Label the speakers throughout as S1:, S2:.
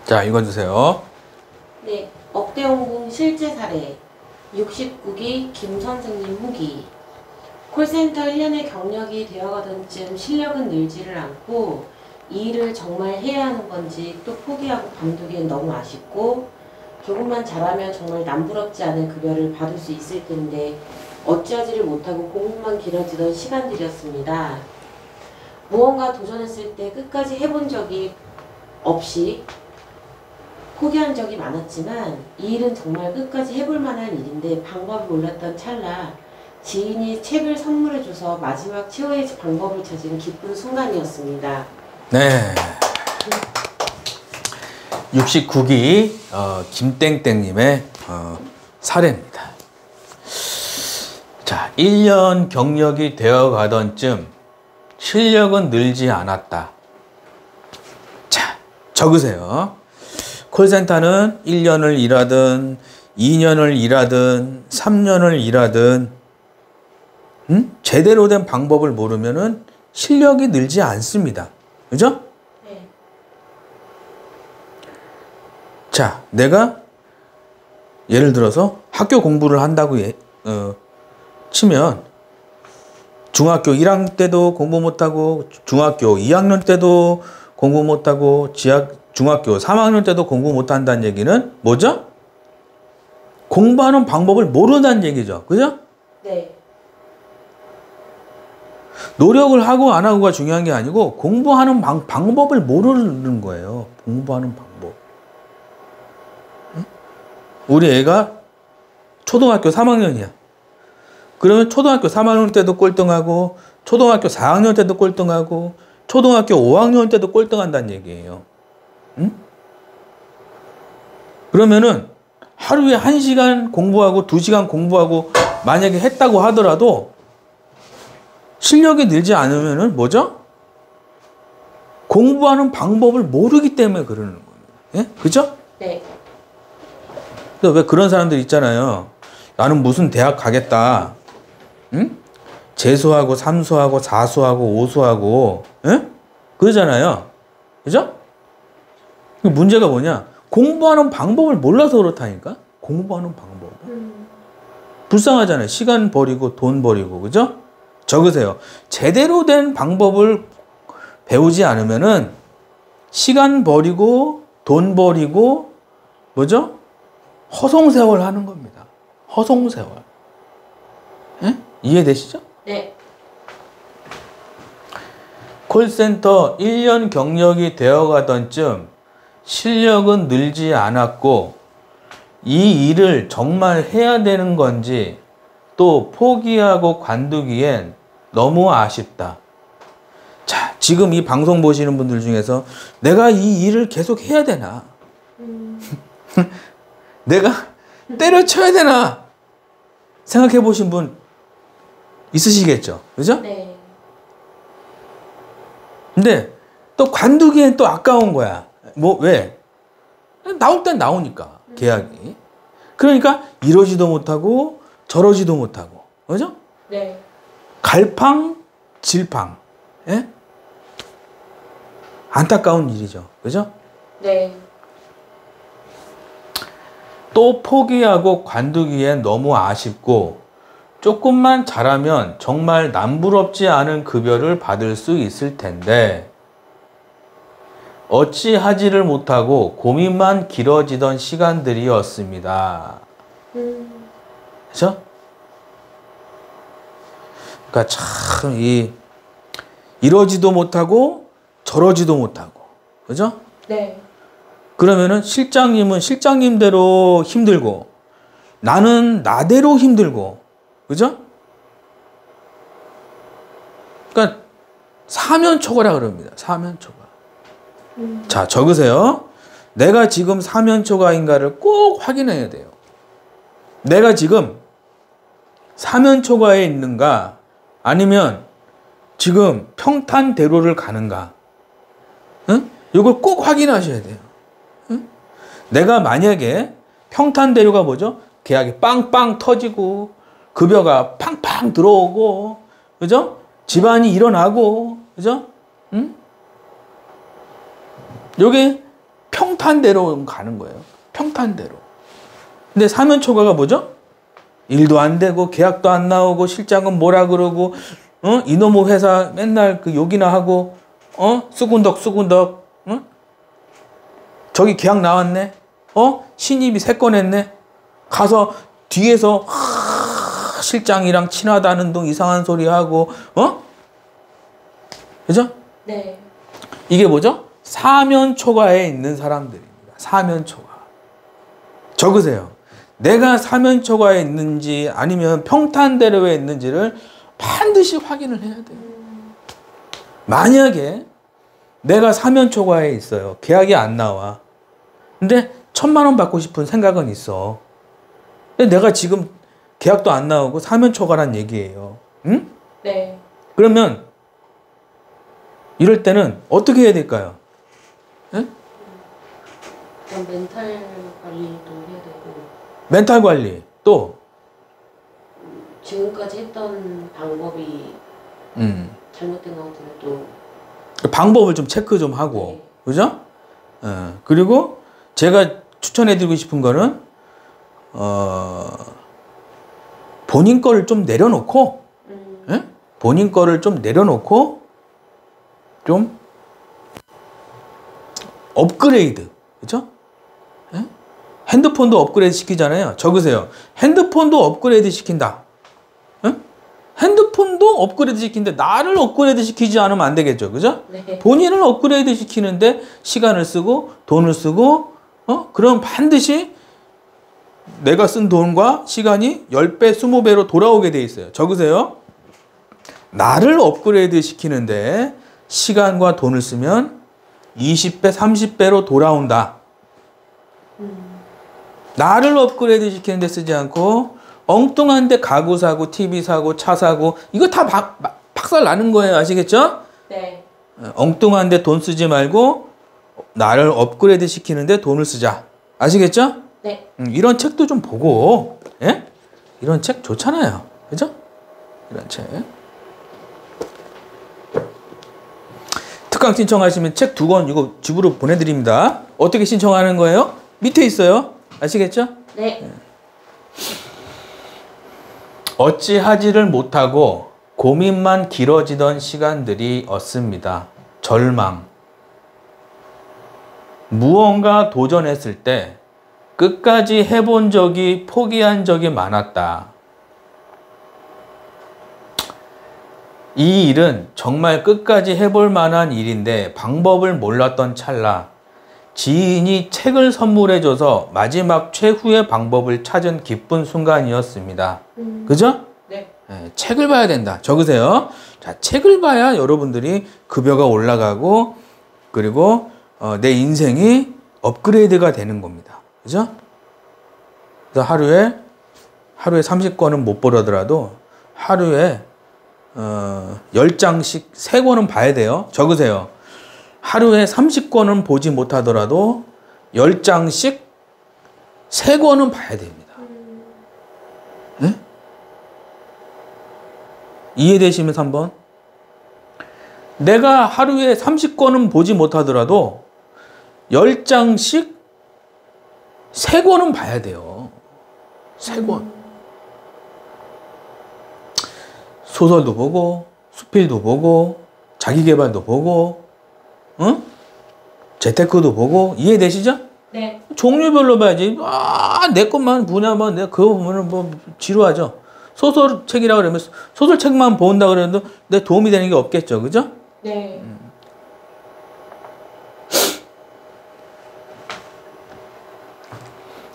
S1: 자, 읽어주세요.
S2: 네, 억대원궁 실제 사례 69기 김 선생님 후기. 콜센터 1년의 경력이 되어가던 쯤 실력은 늘지를 않고 이 일을 정말 해야 하는 건지 또 포기하고 관두기엔 너무 아쉽고 조금만 잘하면 정말 남부럽지 않은 급여를 받을 수 있을 텐데 어찌하지를 못하고 공부만 길어지던 시간들이었습니다. 무언가 도전했을 때 끝까지 해본 적이 없이 포기한 적이 많았지만 이 일은 정말 끝까지 해볼 만한 일인데 방법을 몰랐던 찰나 지인이 책을 선물해줘서 마지막 최후의 방법을 찾은 기쁜 순간이었습니다.
S1: 네. 69기 김땡땡님의 사례입니다. 자, 1년 경력이 되어가던 쯤 실력은 늘지 않았다. 자, 적으세요. 콜센터는 1년을 일하든 2년을 일하든 3년을 일하든 제대로 된 방법을 모르면은 실력이 늘지 않습니다. 그죠?
S2: 네.
S1: 자, 내가 예를 들어서 학교 공부를 한다고 치면 중학교 1학년 때도 공부 못하고 중학교 2학년 때도 공부 못하고 중학교 3학년 때도 공부 못한다는 얘기는 뭐죠? 공부하는 방법을 모른다는 얘기죠. 그죠?
S2: 네.
S1: 노력을 하고 안 하고가 중요한 게 아니고 공부하는 방법을 모르는 거예요. 공부하는 방법. 응? 우리 애가 초등학교 3학년이야. 그러면 초등학교 3학년 때도 꼴등하고 초등학교 4학년 때도 꼴등하고 초등학교 5학년 때도 꼴등한다는 얘기예요. 응? 그러면은 하루에 1시간 공부하고 2시간 공부하고 만약에 했다고 하더라도 실력이 늘지 않으면은 뭐죠? 공부하는 방법을 모르기 때문에 그러는 거예요. 예? 그죠?
S2: 네.
S1: 왜 그런 사람들 있잖아요. 나는 무슨 대학 가겠다. 응? 재수하고 삼수하고 사수하고 오수하고 예? 그러잖아요. 그죠? 문제가 뭐냐? 공부하는 방법을 몰라서 그렇다니까? 공부하는 방법. 불쌍하잖아요. 시간 버리고 돈 버리고. 그죠? 적으세요. 제대로 된 방법을 배우지 않으면은 시간 버리고 돈 버리고 뭐죠? 허송세월 하는 겁니다. 허송세월. 예? 이해되시죠?
S2: 네.
S1: 콜센터 1년 경력이 되어가던 쯤 실력은 늘지 않았고 이 일을 정말 해야 되는 건지 또 포기하고 관두기엔 너무 아쉽다. 자, 지금 이 방송 보시는 분들 중에서 내가 이 일을 계속 해야 되나? 내가 때려쳐야 되나? 생각해 보신 분 있으시겠죠? 그죠?
S2: 네.
S1: 근데 또 관두기엔 또 아까운 거야. 뭐, 왜? 나올 땐 나오니까, 계약이. 그러니까 이러지도 못하고 저러지도 못하고. 그죠?
S2: 네.
S1: 갈팡질팡. 예? 안타까운 일이죠. 그죠?
S2: 네.
S1: 또 포기하고 관두기엔 너무 아쉽고 조금만 잘하면 정말 남부럽지 않은 급여를 받을 수 있을 텐데 어찌하지를 못하고 고민만 길어지던 시간들이었습니다. 그렇죠? 그러니까 참 이러지도 못하고 저러지도 못하고, 그죠?
S2: 네.
S1: 그러면은 실장님은 실장님대로 힘들고 나는 나대로 힘들고, 그죠? 그러니까 사면초가라 그럽니다. 사면초가. 자, 적으세요. 내가 지금 사면초가인가를 꼭 확인해야 돼요. 내가 지금 사면초가에 있는가 아니면 지금 평탄대로를 가는가? 응? 이걸 꼭 확인하셔야 돼요. 응? 내가 만약에 평탄대로가 뭐죠? 계약이 빵빵 터지고 급여가 팡팡 들어오고, 그죠? 집안이 일어나고, 그죠? 응? 요게 평탄대로 가는 거예요. 평탄대로. 근데 사면초가가 뭐죠? 일도 안 되고 계약도 안 나오고 실장은 뭐라 그러고 이놈의 회사 맨날 그 욕이나 하고 수군덕 저기 계약 나왔네. 신입이 3건 했네. 가서 뒤에서 실장이랑 친하다는 둥 이상한 소리 하고 그죠?
S2: 네.
S1: 이게 뭐죠? 사면초가에 있는 사람들입니다. 사면초가. 적으세요. 내가 사면초가에 있는지 아니면 평탄대로에 있는지를 반드시 확인을 해야 돼요. 만약에 내가 사면초가에 있어요. 계약이 안 나와. 근데 1,000만 원 받고 싶은 생각은 있어. 근데 내가 지금 계약도 안 나오고 사면초가란 얘기예요. 응?
S2: 네.
S1: 그러면 이럴 때는 어떻게 해야 될까요? 응?
S2: 멘탈 관리도 해야 되고.
S1: 멘탈 관리. 또
S2: 지금까지 했던 방법이 잘못된 것 같으면 또
S1: 방법을 좀 체크 좀 하고.
S2: 네.
S1: 그죠? 그리고 제가 추천해드리고 싶은 거는 본인 거를 좀 내려놓고 본인 거를 좀 내려놓고 좀 업그레이드. 그죠? 핸드폰도 업그레이드 시키잖아요. 적으세요. 핸드폰도 업그레이드 시킨다. 핸드폰도 업그레이드 시키는데 나를 업그레이드 시키지 않으면 안 되겠죠. 그죠?
S2: 네.
S1: 본인을 업그레이드 시키는데 시간을 쓰고 돈을 쓰고 그럼 반드시 내가 쓴 돈과 시간이 10배, 20배로 돌아오게 돼 있어요. 적으세요. 나를 업그레이드 시키는데 시간과 돈을 쓰면 20배, 30배로 돌아온다. 나를 업그레이드 시키는데 쓰지 않고 엉뚱한데 가구 사고, TV 사고, 차 사고 이거 다 박살 나는 거예요. 아시겠죠?
S2: 네.
S1: 엉뚱한데 돈 쓰지 말고 나를 업그레이드 시키는데 돈을 쓰자. 아시겠죠?
S2: 네.
S1: 이런 책도 좀 보고, 예? 이런 책 좋잖아요. 그죠? 이런 책. 특강 신청하시면 책 2권 이거 집으로 보내드립니다. 어떻게 신청하는 거예요? 밑에 있어요. 아시겠죠?
S2: 네.
S1: 어찌하지를 못하고 고민만 길어지던 시간들이 었습니다. 절망. 무언가 도전했을 때 끝까지 해본 적이 포기한 적이 많았다. 이 일은 정말 끝까지 해볼 만한 일인데 방법을 몰랐던 찰나 지인이 책을 선물해줘서 마지막 최후의 방법을 찾은 기쁜 순간이었습니다. 그죠?
S2: 네.
S1: 네, 책을 봐야 된다. 적으세요. 자, 책을 봐야 여러분들이 급여가 올라가고 그리고 내 인생이 업그레이드가 되는 겁니다. 그죠? 그래서 하루에 30권은 못 벌어더라도 하루에 10장씩 3권은 봐야 돼요. 적으세요. 하루에 30권은 보지 못하더라도 10장씩 3권은 봐야 됩니다. 네? 이해되시면 3번. 내가 하루에 30권은 보지 못하더라도 10장씩 3권은 봐야 돼요. 3권. 소설도 보고 수필도 보고 자기계발도 보고 재테크도 보고. 이해되시죠?
S2: 네.
S1: 종류별로 봐야지. 내 것만 분야만 내가 그거 보면은 뭐 지루하죠. 소설책이라 그러면 소설책만 본다 그래도 내 도움이 되는 게 없겠죠. 그죠?
S2: 네.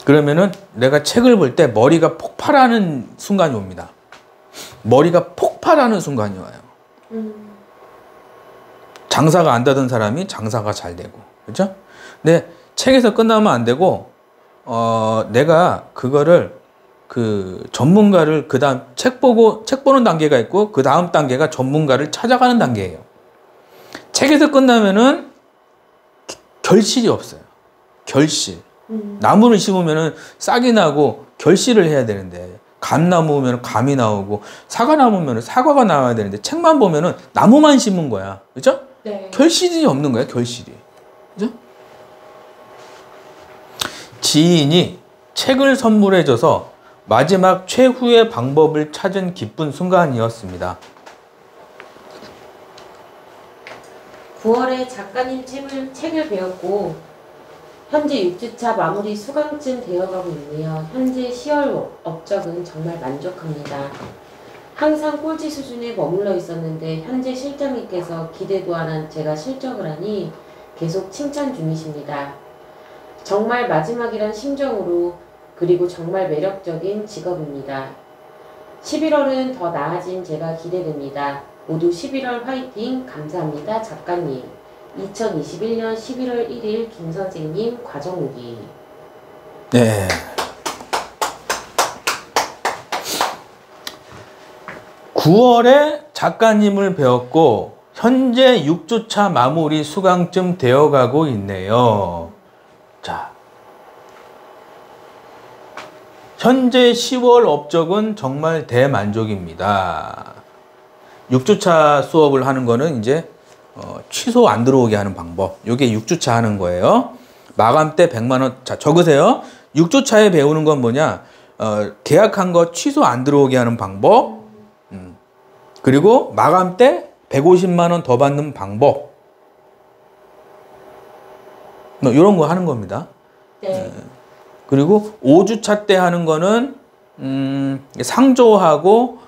S1: 그러면은 내가 책을 볼 때 머리가 폭발하는 순간이 옵니다. 머리가 폭발하는 순간이 와요. 장사가 안 되던 사람이 장사가 잘 되고. 그죠? 근데 책에서 끝나면 안 되고 내가 그거를 그 전문가를 그다음 책 보는 단계가 있고 그 다음 단계가 전문가를 찾아가는 단계예요. 책에서 끝나면은 결실이 없어요. 결실. 나무를 심으면은 싹이 나고 결실을 해야 되는데 감나무 보면 감이 나오고 사과나무 보면 사과가 나와야 되는데 책만 보면은 나무만 심은 거야. 그죠?
S2: 네.
S1: 결실이 없는 거야. 결실이. 그죠? 지인이 책을 선물해줘서 마지막 최후의 방법을 찾은 기쁜 순간이었습니다.
S2: 9월에 작가님 책을 배웠고 현재 6주차 마무리 수강쯤 되어가고 있네요. 현재 10월 업적은 정말 만족합니다. 항상 꼴찌 수준에 머물러 있었는데 현재 실장님께서 기대도 안 한 제가 실적을 하니 계속 칭찬 중이십니다. 정말 마지막이란 심정으로 그리고 정말 매력적인 직업입니다. 11월은 더 나아진 제가 기대됩니다. 모두 11월 화이팅! 감사합니다. 작가님. 2021년 11월 1일 김선생님 과정후기.
S1: 네. (9월에) 작가님을 배웠고 현재 6주차 마무리 수강쯤 되어가고 있네요. 자, 현재 10월 업적은 정말 대만족입니다. 6주차 수업을 하는 거는 이제 취소 안 들어오게 하는 방법. 이게 6주차 하는 거예요. 마감 때 100만 원. 자, 적으세요. 6주차에 배우는 건 뭐냐? 계약한 거 취소 안 들어오게 하는 방법. 그리고 마감 때 150만 원 더 받는 방법. 이런 거 하는 겁니다.
S2: 네.
S1: 그리고 5주차 때 하는 거는 상조하고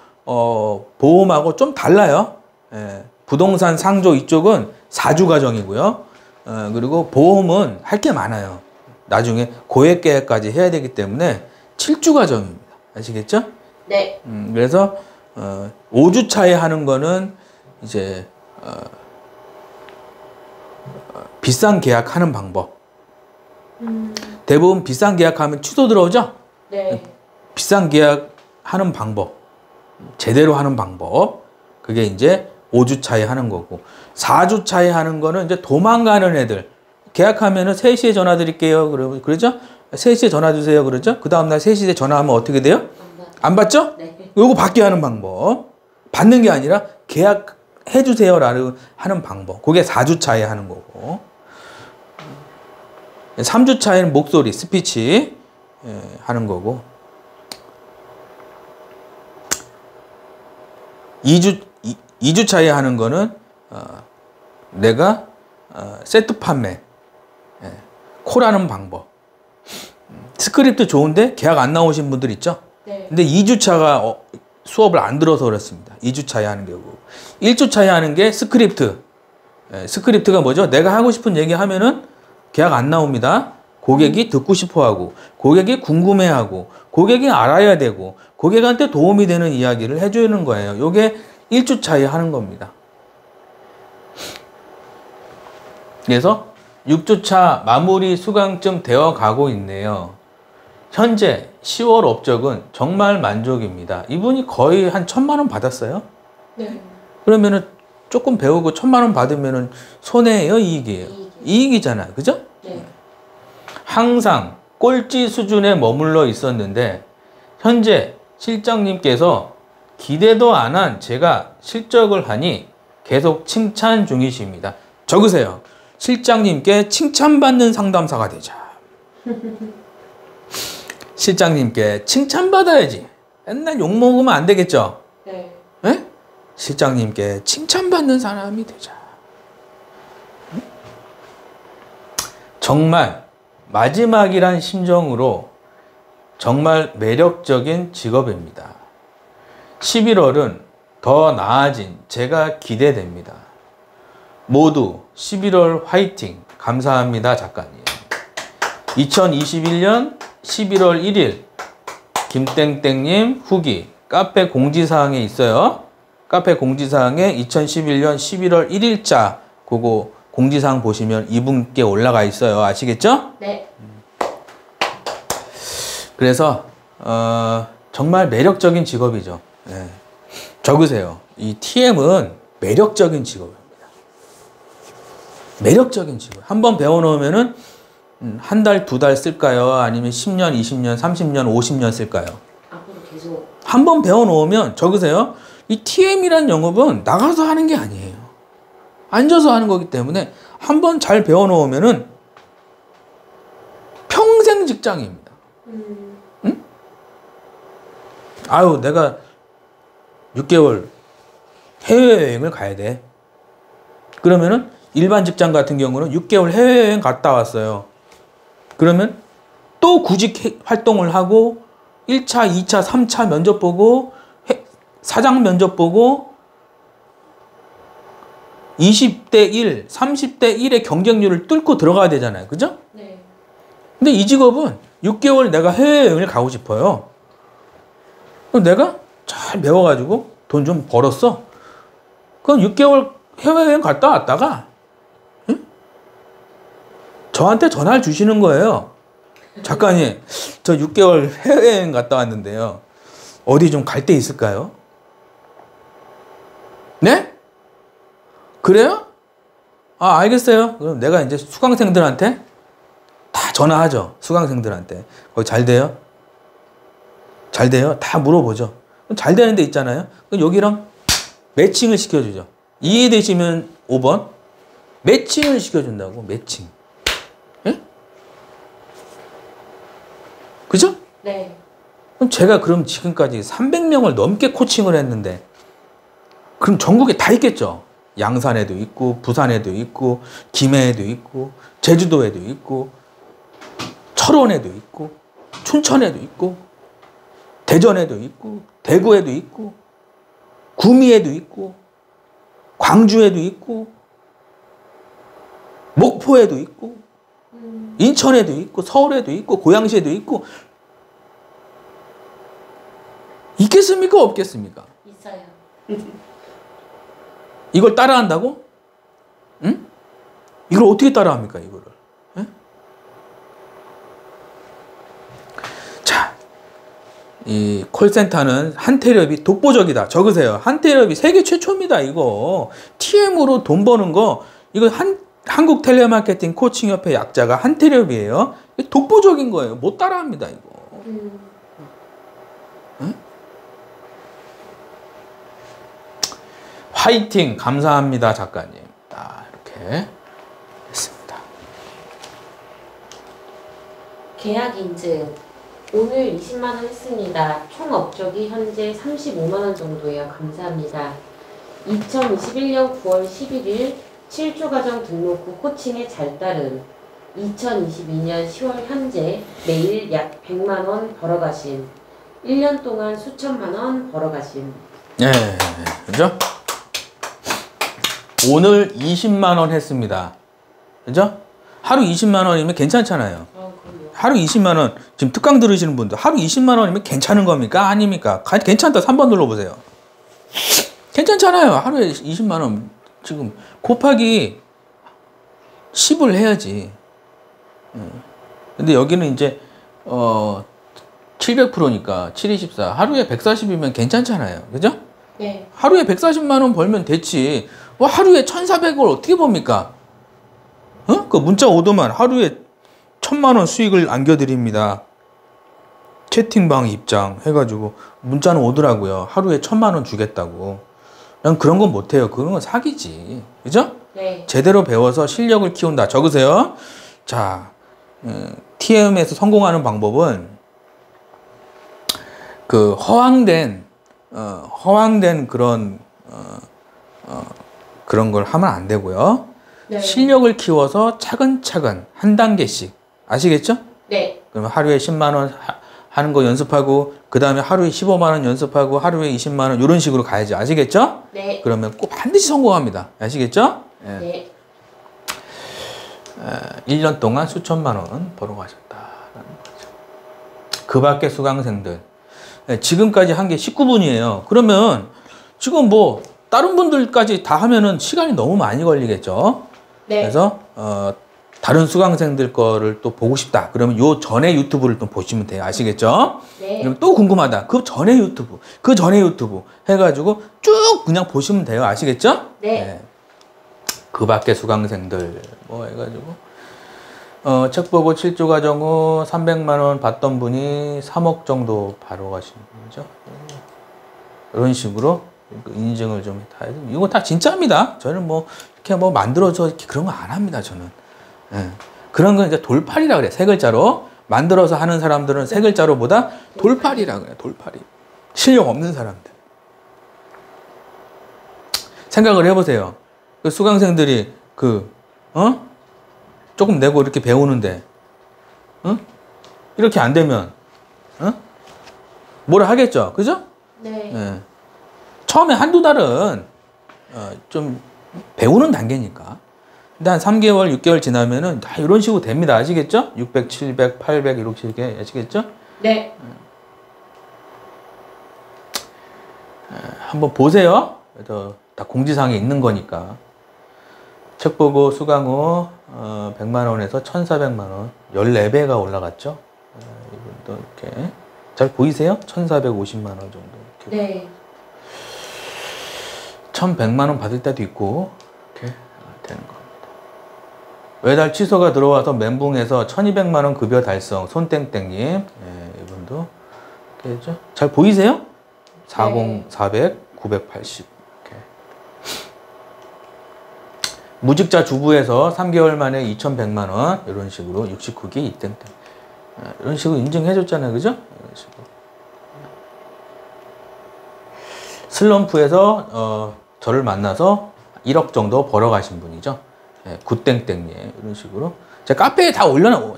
S1: 보험하고 좀 달라요. 부동산 상조 이쪽은 4주 과정이고요. 그리고 보험은 할 게 많아요. 나중에 고액 계약까지 해야 되기 때문에 7주 과정입니다. 아시겠죠?
S2: 네.
S1: 그래서 5주 차에 하는 거는 이제 비싼 계약하는 방법. 대부분 비싼 계약하면 취소 들어오죠?
S2: 네.
S1: 비싼 계약하는 방법. 제대로 하는 방법. 그게 이제 5주 차에 하는 거고 4주 차에 하는 거는 이제 도망가는 애들. 계약하면은 3시에 전화 드릴게요. 그러죠? 3시에 전화 주세요. 그러죠? 그 다음날 3시에 전화하면 어떻게 돼요? 안 받죠?
S2: 네.
S1: 요거 받게 하는 방법. 받는 게 아니라 계약해 주세요라는 하는 방법. 그게 4주 차에 하는 거고. 3주 차에는 목소리, 스피치 하는 거고. 2주 차에 하는 거는 내가 세트 판매, 콜하는 방법. 스크립트 좋은데 계약 안 나오신 분들 있죠?
S2: 네.
S1: 근데 2주 차가 수업을 안 들어서 그렇습니다. 2주 차에 하는 경우. 1주 차에 하는 게 스크립트. 스크립트가 뭐죠? 내가 하고 싶은 얘기 하면은 계약 안 나옵니다. 고객이 듣고 싶어 하고, 고객이 궁금해 하고, 고객이 알아야 되고, 고객한테 도움이 되는 이야기를 해주는 거예요. 요게 1주 차에 하는 겁니다. 그래서 6주차 마무리 수강쯤 되어 가고 있네요. 현재 10월 업적은 정말 만족입니다. 이분이 거의 한 1,000만 원 받았어요.
S2: 네.
S1: 그러면은 조금 배우고 1,000만 원 받으면은 손해예요, 이익이에요? 이익이잖아요. 그죠?
S2: 네.
S1: 항상 꼴찌 수준에 머물러 있었는데 현재 실장님께서 기대도 안 한 제가 실적을 하니 계속 칭찬 중이십니다. 적으세요. 실장님께 칭찬받는 상담사가 되자. 실장님께 칭찬받아야지. 맨날 욕먹으면 안 되겠죠?
S2: 네.
S1: 에? 실장님께 칭찬받는 사람이 되자. 정말 마지막이란 심정으로 정말 매력적인 직업입니다. 11월은 더 나아진 제가 기대됩니다. 모두 11월 화이팅! 감사합니다, 작가님. 2021년 11월 1일 김땡땡님 후기 카페 공지사항에 있어요. 카페 공지사항에 2011년 11월 1일자 그거 공지사항 보시면 이분께 올라가 있어요. 아시겠죠?
S2: 네.
S1: 그래서 정말 매력적인 직업이죠. 네. 적으세요. 이 TM은 매력적인 직업입니다. 매력적인 직업. 한번 배워놓으면은 한 달, 2달 쓸까요? 아니면 10년, 20년, 30년, 50년 쓸까요?
S2: 앞으로 계속.
S1: 한번 배워놓으면 적으세요. 이 TM이란 영업은 나가서 하는 게 아니에요. 앉아서 하는 거기 때문에 한번 잘 배워놓으면은 평생 일반 직장입니다. 응? 아유, 내가 6개월 해외여행을 가야 돼. 그러면은 일반 직장 같은 경우는 6개월 해외여행 갔다 왔어요. 그러면 또 구직 활동을 하고 1차, 2차, 3차 면접 보고 사장 면접 보고 20대 1, 30대 1의 경쟁률을 뚫고 들어가야 되잖아요. 그죠?
S2: 네.
S1: 근데 이 직업은 6개월 내가 해외여행을 가고 싶어요. 그럼 내가 잘 배워가지고 돈 좀 벌었어. 그럼 6개월 해외여행 갔다 왔다가 응? 저한테 전화를 주시는 거예요. 작가님, 저 6개월 해외여행 갔다 왔는데요. 어디 좀 갈 데 있을까요? 네? 그래요? 아, 알겠어요. 그럼 내가 이제 수강생들한테 다 전화하죠. 수강생들한테. 거기 잘 돼요? 잘 돼요? 다 물어보죠. 잘 되는 데 있잖아요. 그럼 여기랑 매칭을 시켜주죠. 이해되시면 5번. 매칭을 시켜준다고, 매칭. 예? 그죠?
S2: 네.
S1: 그럼 제가 그럼 지금까지 300명을 넘게 코칭을 했는데, 그럼 전국에 다 있겠죠? 양산에도 있고, 부산에도 있고, 김해에도 있고, 제주도에도 있고, 철원에도 있고, 춘천에도 있고, 대전에도 있고, 대구에도 있고, 구미에도 있고, 광주에도 있고, 목포에도 있고, 인천에도 있고, 서울에도 있고, 고양시에도 있고, 있겠습니까? 없겠습니까?
S2: 있어요.
S1: 이걸 따라한다고? 응? 이걸 어떻게 따라합니까, 이거를? 예? 자, 이 콜센터는 한태렵이 독보적이다. 적으세요. 한태렵이 세계 최초입니다, 이거. TM으로 돈 버는 거, 이거 한국 텔레마케팅 코칭협회 약자가 한태렵이에요. 독보적인 거예요. 못 따라합니다, 이거. 응? 화이팅! 감사합니다, 작가님. 이렇게 했습니다.
S2: 계약 인증. 오늘 20만원 했습니다. 총 업적이 현재 35만원 정도예요. 감사합니다. 2021년 9월 11일 7주 과정 등록 후 코칭에 잘 따름. 2022년 10월 현재 매일 약 100만원 벌어가심. 1년 동안 수천만원 벌어가심.
S1: 네, 그죠? 오늘 20만 원 했습니다. 그죠? 하루 20만 원이면 괜찮잖아요. 하루 20만 원, 지금 특강 들으시는 분들, 하루 20만 원이면 괜찮은 겁니까? 아닙니까? 괜찮다. 3번 눌러보세요. 괜찮잖아요. 하루에 20만 원. 지금 곱하기 10을 해야지. 근데 여기는 이제, 700%니까 724. 하루에 140이면 괜찮잖아요. 그죠?
S2: 네.
S1: 하루에 140만 원 벌면 됐지. 하루에 1,400을 어떻게 봅니까? 그 문자 오더만 하루에 1,000만 원 수익을 안겨드립니다. 채팅방 입장 해가지고 문자는 오더라고요. 하루에 1,000만 원 주겠다고. 난 그런 건 못해요. 그런 건 사기지. 그죠?
S2: 네.
S1: 제대로 배워서 실력을 키운다. 적으세요. 자, TM에서 성공하는 방법은 그 허황된 그런 그런 걸 하면 안 되고요.
S2: 네.
S1: 실력을 키워서 차근차근 한 단계씩. 아시겠죠?
S2: 네.
S1: 그러면 하루에 10만 원 하는 거 연습하고, 그 다음에 하루에 15만 원 연습하고, 하루에 20만 원 이런 식으로 가야지. 아시겠죠?
S2: 네.
S1: 그러면 꼭 반드시 성공합니다. 아시겠죠? 네.
S2: 네.
S1: 1년 동안 수천만 원 벌어가셨다라는 거죠. 그 밖에 수강생들. 지금까지 한 게 19분이에요. 그러면 지금 뭐 다른 분들까지 다 하면은 시간이 너무 많이 걸리겠죠.
S2: 네.
S1: 그래서 다른 수강생들 거를 또 보고 싶다. 그러면 요 전에 유튜브를 또 보시면 돼요. 아시겠죠?
S2: 네.
S1: 그럼 또 궁금하다. 그 전에 유튜브 해가지고 쭉 그냥 보시면 돼요. 아시겠죠?
S2: 네.
S1: 그 밖에 수강생들 뭐 해가지고 책 보고 7주 과정 후 300만 원 받던 분이 3억 정도 바로 가시는 거죠. 이런 식으로 인증을 좀 다 해서, 이거 다 진짜입니다. 저는 뭐 이렇게 뭐 만들어서 이렇게 그런 거 안 합니다. 저는. 예. 그런 건 이제 돌팔이라 그래. 세 글자로 만들어서 하는 사람들은 세 글자로 보다 돌팔이라고 해요. 돌팔이. 실력 없는 사람들. 생각을 해보세요. 그 수강생들이 조금 내고 이렇게 배우는데, 이렇게 안 되면, 뭐라 하겠죠? 그죠?
S2: 네.
S1: 예. 처음에 한두 달은, 좀 배우는 단계니까. 근데 한 3개월, 6개월 지나면은 다 이런 식으로 됩니다. 아시겠죠? 600, 700, 800 이렇게 아시겠죠?
S2: 네.
S1: 한번 보세요. 다 공지사항에 있는 거니까. 책 보고 수강 후 100만 원에서 1,400만 원, 14배가 올라갔죠. 이분도 이렇게 잘 보이세요? 1,450만 원 정도. 이렇게.
S2: 네.
S1: 1,100만 원 받을 때도 있고 이렇게 되는 겁니다. 매달 취소가 들어와서 멘붕에서 1,200만 원 급여 달성. 손땡땡님, 이분도 이렇게죠. 잘 보이세요? 40,
S2: 네.
S1: 400, 980. 이렇게. 무직자 주부에서 3개월 만에 2,100만 원 이런 식으로 69기 이땡땡. 이런 식으로 인증해줬잖아요, 그죠? 이런 식으로. 슬럼프에서 저를 만나서 1억 정도 벌어가신 분이죠. 굿땡땡님 이런 식으로. 제가 카페에 다 올려놔,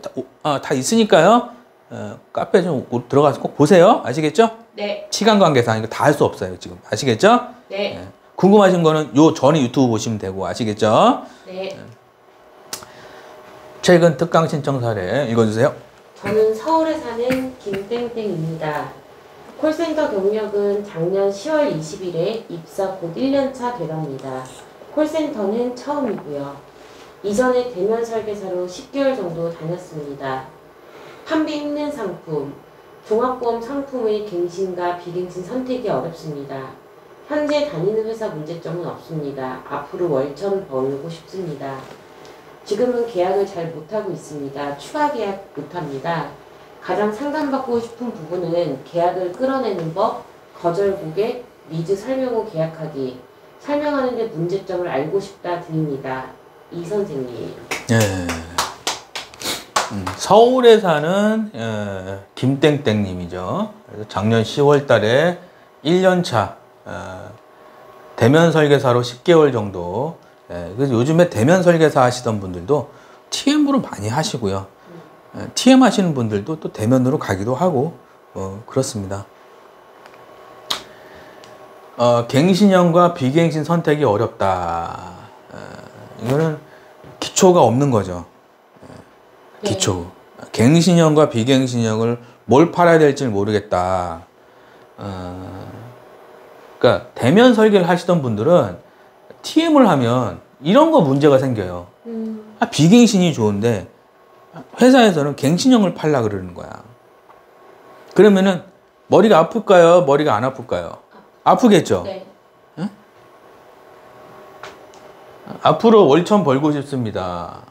S1: 다 있으니까요. 카페 좀 들어가서 꼭 보세요. 아시겠죠?
S2: 네.
S1: 시간 관계상 이거 다 할 수 없어요, 지금. 아시겠죠?
S2: 네.
S1: 궁금하신 거는 요 전에 유튜브 보시면 되고, 아시겠죠?
S2: 네.
S1: 최근 특강 신청 사례 읽어주세요.
S2: 저는 서울에 사는 김땡땡입니다. 콜센터 경력은 작년 10월 20일에 입사 곧 1년차 되답니다. 콜센터는 처음이고요. 이전에 대면 설계사로 10개월 정도 다녔습니다. 판매 힘든 상품, 종합보험 상품의 갱신과 비갱신 선택이 어렵습니다. 현재 다니는 회사 문제점은 없습니다. 앞으로 월천 벌고 싶습니다. 지금은 계약을 잘 못하고 있습니다. 추가 계약 못합니다. 가장 상담받고 싶은 부분은 계약을 끌어내는 법, 거절 고객, 니즈 설명 후 계약하기, 설명하는데 문제점을 알고 싶다 드립니다. 이 선생님.
S1: 예. 서울에 사는 김땡땡님이죠. 작년 10월 달에 1년차 대면 설계사로 10개월 정도. 그래서 요즘에 대면 설계사 하시던 분들도 TM으로 많이 하시고요. TM 하시는 분들도 또 대면으로 가기도 하고 그렇습니다. 갱신형과 비갱신 선택이 어렵다. 이거는 기초가 없는 거죠. 기초. 갱신형과 비갱신형을 뭘 팔아야 될지 모르겠다. 그러니까 대면 설계를 하시던 분들은 TM을 하면 이런 거 문제가 생겨요. 비갱신이 좋은데 회사에서는 갱신형을 팔라 그러는 거야. 그러면은 머리가 아플까요? 머리가 안 아플까요? 아프겠죠?
S2: 네.
S1: 응? 앞으로 월천 벌고 싶습니다.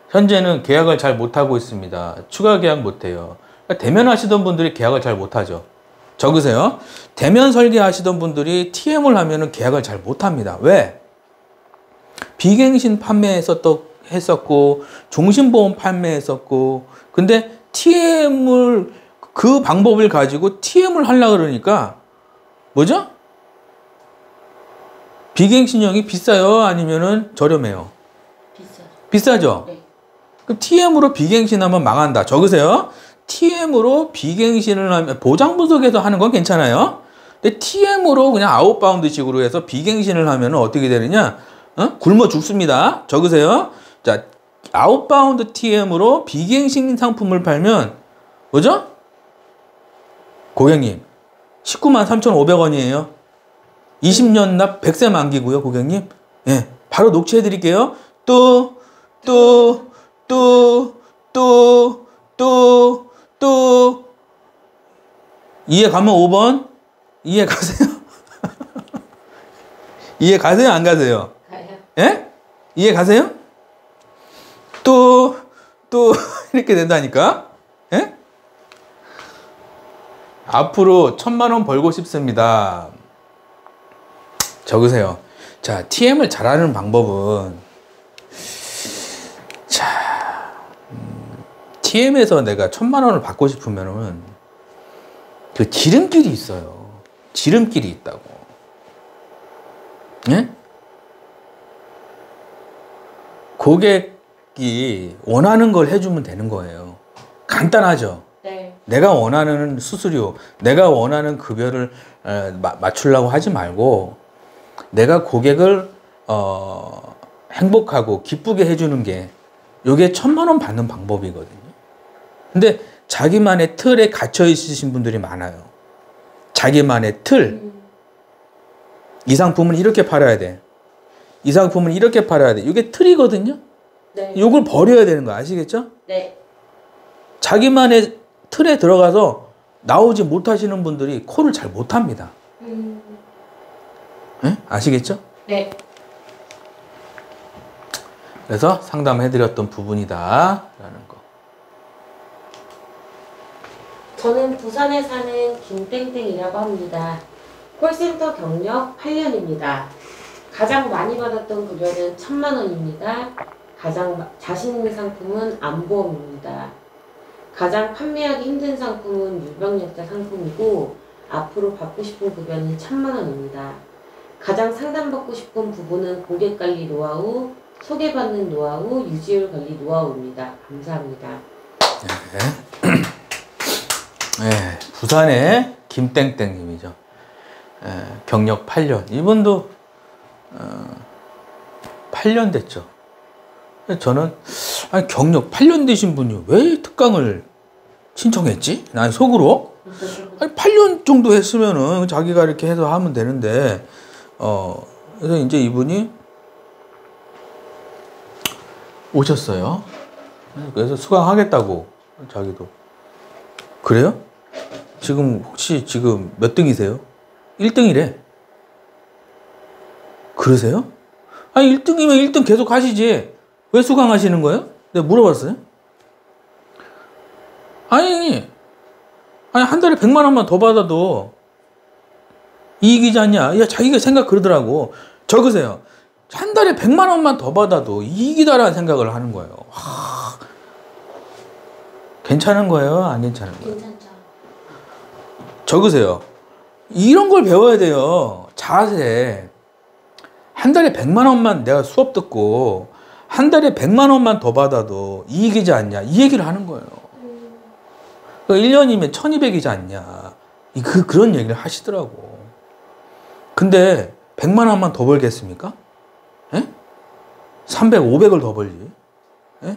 S1: 현재는 계약을 잘 못하고 있습니다. 추가 계약 못해요. 그러니까 대면 하시던 분들이 계약을 잘 못하죠. 적으세요. 대면 설계 하시던 분들이 TM을 하면은 계약을 잘 못합니다. 왜? 비갱신 판매했었고 종신보험 판매했었고, 근데 TM을 그 방법을 가지고 TM을 하려고 그러니까 뭐죠? 비갱신형이 비싸요? 아니면은 저렴해요?
S2: 비싸죠.
S1: 비싸죠?
S2: 네.
S1: 그럼 TM으로 비갱신하면 망한다. 적으세요. TM으로 비갱신을 하면 보장 분석에서 하는 건 괜찮아요. 근데 TM으로 그냥 아웃바운드 식으로 해서 비갱신을 하면 어떻게 되느냐? 굶어 죽습니다. 적으세요. 자, 아웃바운드 TM으로 비갱신 상품을 팔면 뭐죠? 고객님 19만 3,500원이에요. 20년 납 100세 만기고요, 고객님. 예, 바로 녹취해 드릴게요. 또 이해 가면 5번. 이해 가세요? 이해 가세요, 안 가세요?
S2: 가요.
S1: 예? 이해 가세요? 또 이렇게 된다니까? 예? 앞으로 1,000만 원 벌고 싶습니다. 적으세요. 자, TM을 잘하는 방법은, 자, TM에서 내가 1,000만 원을 받고 싶으면은 그 지름길이 있어요. 지름길이 있다고. 예? 고객이 원하는 걸 해주면 되는 거예요. 간단하죠?
S2: 네.
S1: 내가 원하는 수수료, 내가 원하는 급여를 맞추려고 하지 말고 내가 고객을 행복하고 기쁘게 해주는 게 이게 1,000만 원 받는 방법이거든요. 근데 자기만의 틀에 갇혀 있으신 분들이 많아요. 자기만의 틀. 이 상품은 이렇게 팔아야 돼. 이 상품은 이렇게 팔아야 돼. 이게 틀이거든요.
S2: 네.
S1: 이걸 버려야 되는 거 아시겠죠?
S2: 네.
S1: 자기만의 틀에 들어가서 나오지 못하시는 분들이 콜을 잘 못합니다. 네? 아시겠죠?
S2: 네.
S1: 그래서 상담해드렸던 부분이다 라는 거.
S2: 저는 부산에 사는 김땡땡이라고 합니다. 콜센터 경력 8년입니다. 가장 많이 받았던 급여는 1,000만 원입니다. 가장 자신 있는 상품은 안보험입니다. 가장 판매하기 힘든 상품은 유병력자 상품이고 앞으로 받고 싶은 급여는 1,000만 원입니다. 가장 상담받고 싶은 부분은 고객관리 노하우, 소개받는 노하우, 유지율 관리 노하우입니다. 감사합니다.
S1: 네. 네, 부산의 김땡땡님이죠. 경력 8년. 이분도 8년 됐죠. 저는 아니, 경력 8년 되신 분이 왜 특강을 신청했지? 난 속으로 아니, 8년 정도 했으면은 자기가 이렇게 해서 하면 되는데 그래서 이제 이분이 오셨어요. 그래서 수강하겠다고 자기도. 그래요? 지금 혹시 지금 몇 등이세요? 1등이래. 그러세요? 아니 1등이면 1등 계속 하시지. 왜 수강하시는 거예요? 내가 물어봤어요. 아니 한 달에 100만 원만 더 받아도 이익이지 않냐? 야, 자기가 생각 그러더라고. 적으세요. 한 달에 100만 원만 더 받아도 이익이다라는 생각을 하는 거예요. 괜찮은 거예요? 안 괜찮은 거예요?
S2: 괜찮죠.
S1: 적으세요. 이런 걸 배워야 돼요. 자세. 한 달에 100만 원만 내가 수업 듣고 한 달에 100만 원만 더 받아도 이익이지 않냐? 이 얘기를 하는 거예요. 1년이면 1200이지 않냐? 그런 얘기를 하시더라고. 근데 100만 원만 더 벌겠습니까? 예? 300, 500을 더 벌지. 예?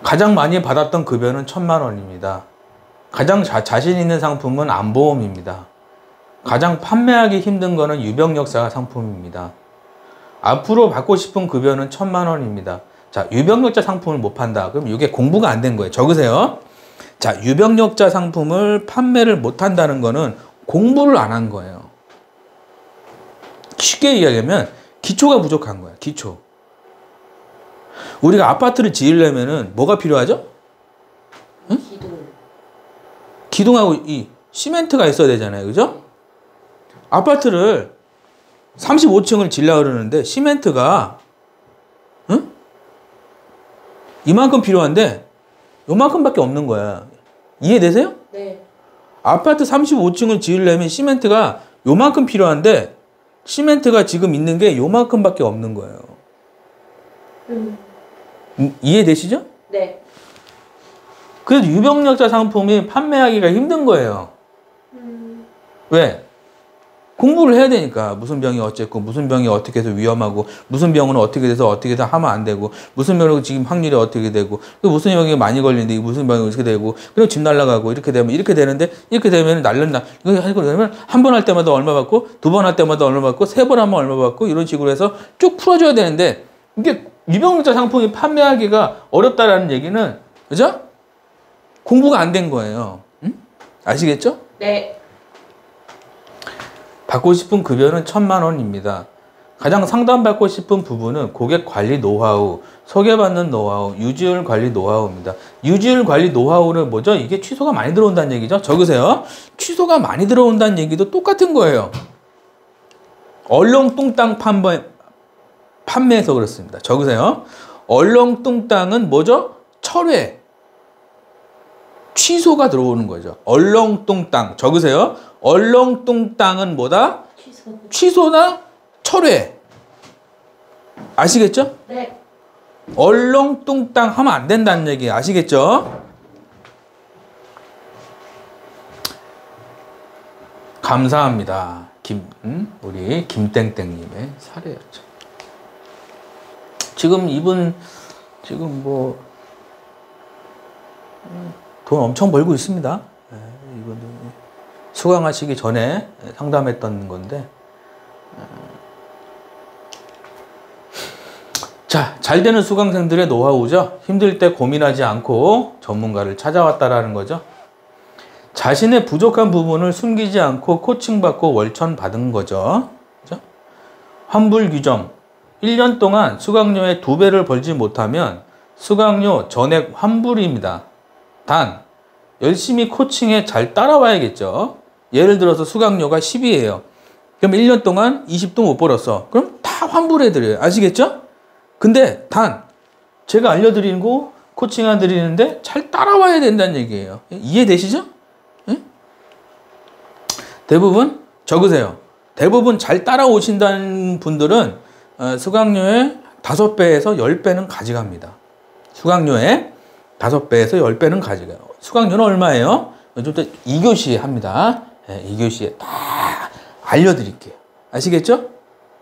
S1: 가장 많이 받았던 급여는 1,000만 원입니다. 가장 자신 있는 상품은 안보험입니다. 가장 판매하기 힘든 거는 유병력자 상품입니다. 앞으로 받고 싶은 급여는 1,000만 원입니다. 자, 유병력자 상품을 못 판다. 그럼 이게 공부가 안 된 거예요. 적으세요. 자, 유병력자 상품을 판매를 못 한다는 거는 공부를 안 한 거예요. 쉽게 이야기하면 기초가 부족한 거야. 기초. 우리가 아파트를 지으려면은 뭐가 필요하죠? 응? 기둥하고 이 시멘트가 있어야 되잖아요. 그죠? 아파트를 35층을 지으려고 그러는데 시멘트가 응? 이만큼 필요한데 요만큼밖에 없는 거야. 이해되세요?
S2: 네.
S1: 아파트 35층을 지으려면 시멘트가 요만큼 필요한데 시멘트가 지금 있는 게 요만큼밖에 없는 거예요. 이해되시죠?
S2: 네.
S1: 그래서 유병력자 상품이 판매하기가 힘든 거예요. 왜? 공부를 해야 되니까. 무슨 병이 어쨌고, 무슨 병이 어떻게 해서 위험하고, 무슨 병은 어떻게 돼서 어떻게 해서 하면 안 되고, 무슨 병은 지금 확률이 어떻게 되고, 무슨 병이 많이 걸리는데, 무슨 병이 어떻게 되고, 그리고 집 날아가고, 이렇게 되면, 이렇게 되는데, 이렇게 되면 날른다. 이거 하고 그러면 한 번 할 때마다 얼마 받고, 두 번 할 때마다 얼마 받고, 세 번 하면 얼마 받고, 이런 식으로 해서 쭉 풀어줘야 되는데, 이게 유병력자 상품이 판매하기가 어렵다라는 얘기는, 그죠? 공부가 안 된 거예요. 응? 아시겠죠?
S2: 네.
S1: 받고 싶은 급여는 1,000만 원입니다. 가장 상담받고 싶은 부분은 고객 관리 노하우, 소개받는 노하우, 유지율 관리 노하우입니다. 유지율 관리 노하우는 뭐죠? 이게 취소가 많이 들어온다는 얘기죠? 적으세요. 취소가 많이 들어온다는 얘기도 똑같은 거예요. 얼렁뚱땅 판매, 판매해서 그렇습니다. 적으세요. 얼렁뚱땅은 뭐죠? 철회. 취소가 들어오는 거죠. 얼렁뚱땅. 적으세요. 얼렁뚱땅은 뭐다? 취소나 철회. 아시겠죠?
S2: 네.
S1: 얼렁뚱땅 하면 안 된다는 얘기 아시겠죠? 감사합니다. 우리 김땡땡님의 사례였죠. 지금 이분 지금 뭐 돈 엄청 벌고 있습니다. 이분 수강하시기 전에 상담했던 건데. 자, 잘 되는 수강생들의 노하우죠. 힘들 때 고민하지 않고 전문가를 찾아왔다라는 거죠. 자신의 부족한 부분을 숨기지 않고 코칭받고 월천 받은 거죠. 그죠? 환불 규정. 1년 동안 수강료의 2배를 벌지 못하면 수강료 전액 환불입니다. 단, 열심히 코칭에 잘 따라와야겠죠. 예를 들어서 수강료가 10이에요. 그럼 1년 동안 20도 못 벌었어. 그럼 다 환불해드려요. 아시겠죠? 근데 단, 제가 알려드리는 거 코칭 해드리는데 잘 따라와야 된다는 얘기예요. 이해되시죠? 네? 대부분 적으세요. 대부분 잘 따라오신다는 분들은 수강료의 5배에서 10배는 가져갑니다. 수강료의 5배에서 10배는 가져가요. 수강료는 얼마예요? 좀 더 2교시에 합니다. 네, 2교시에 다 알려드릴게요. 아시겠죠?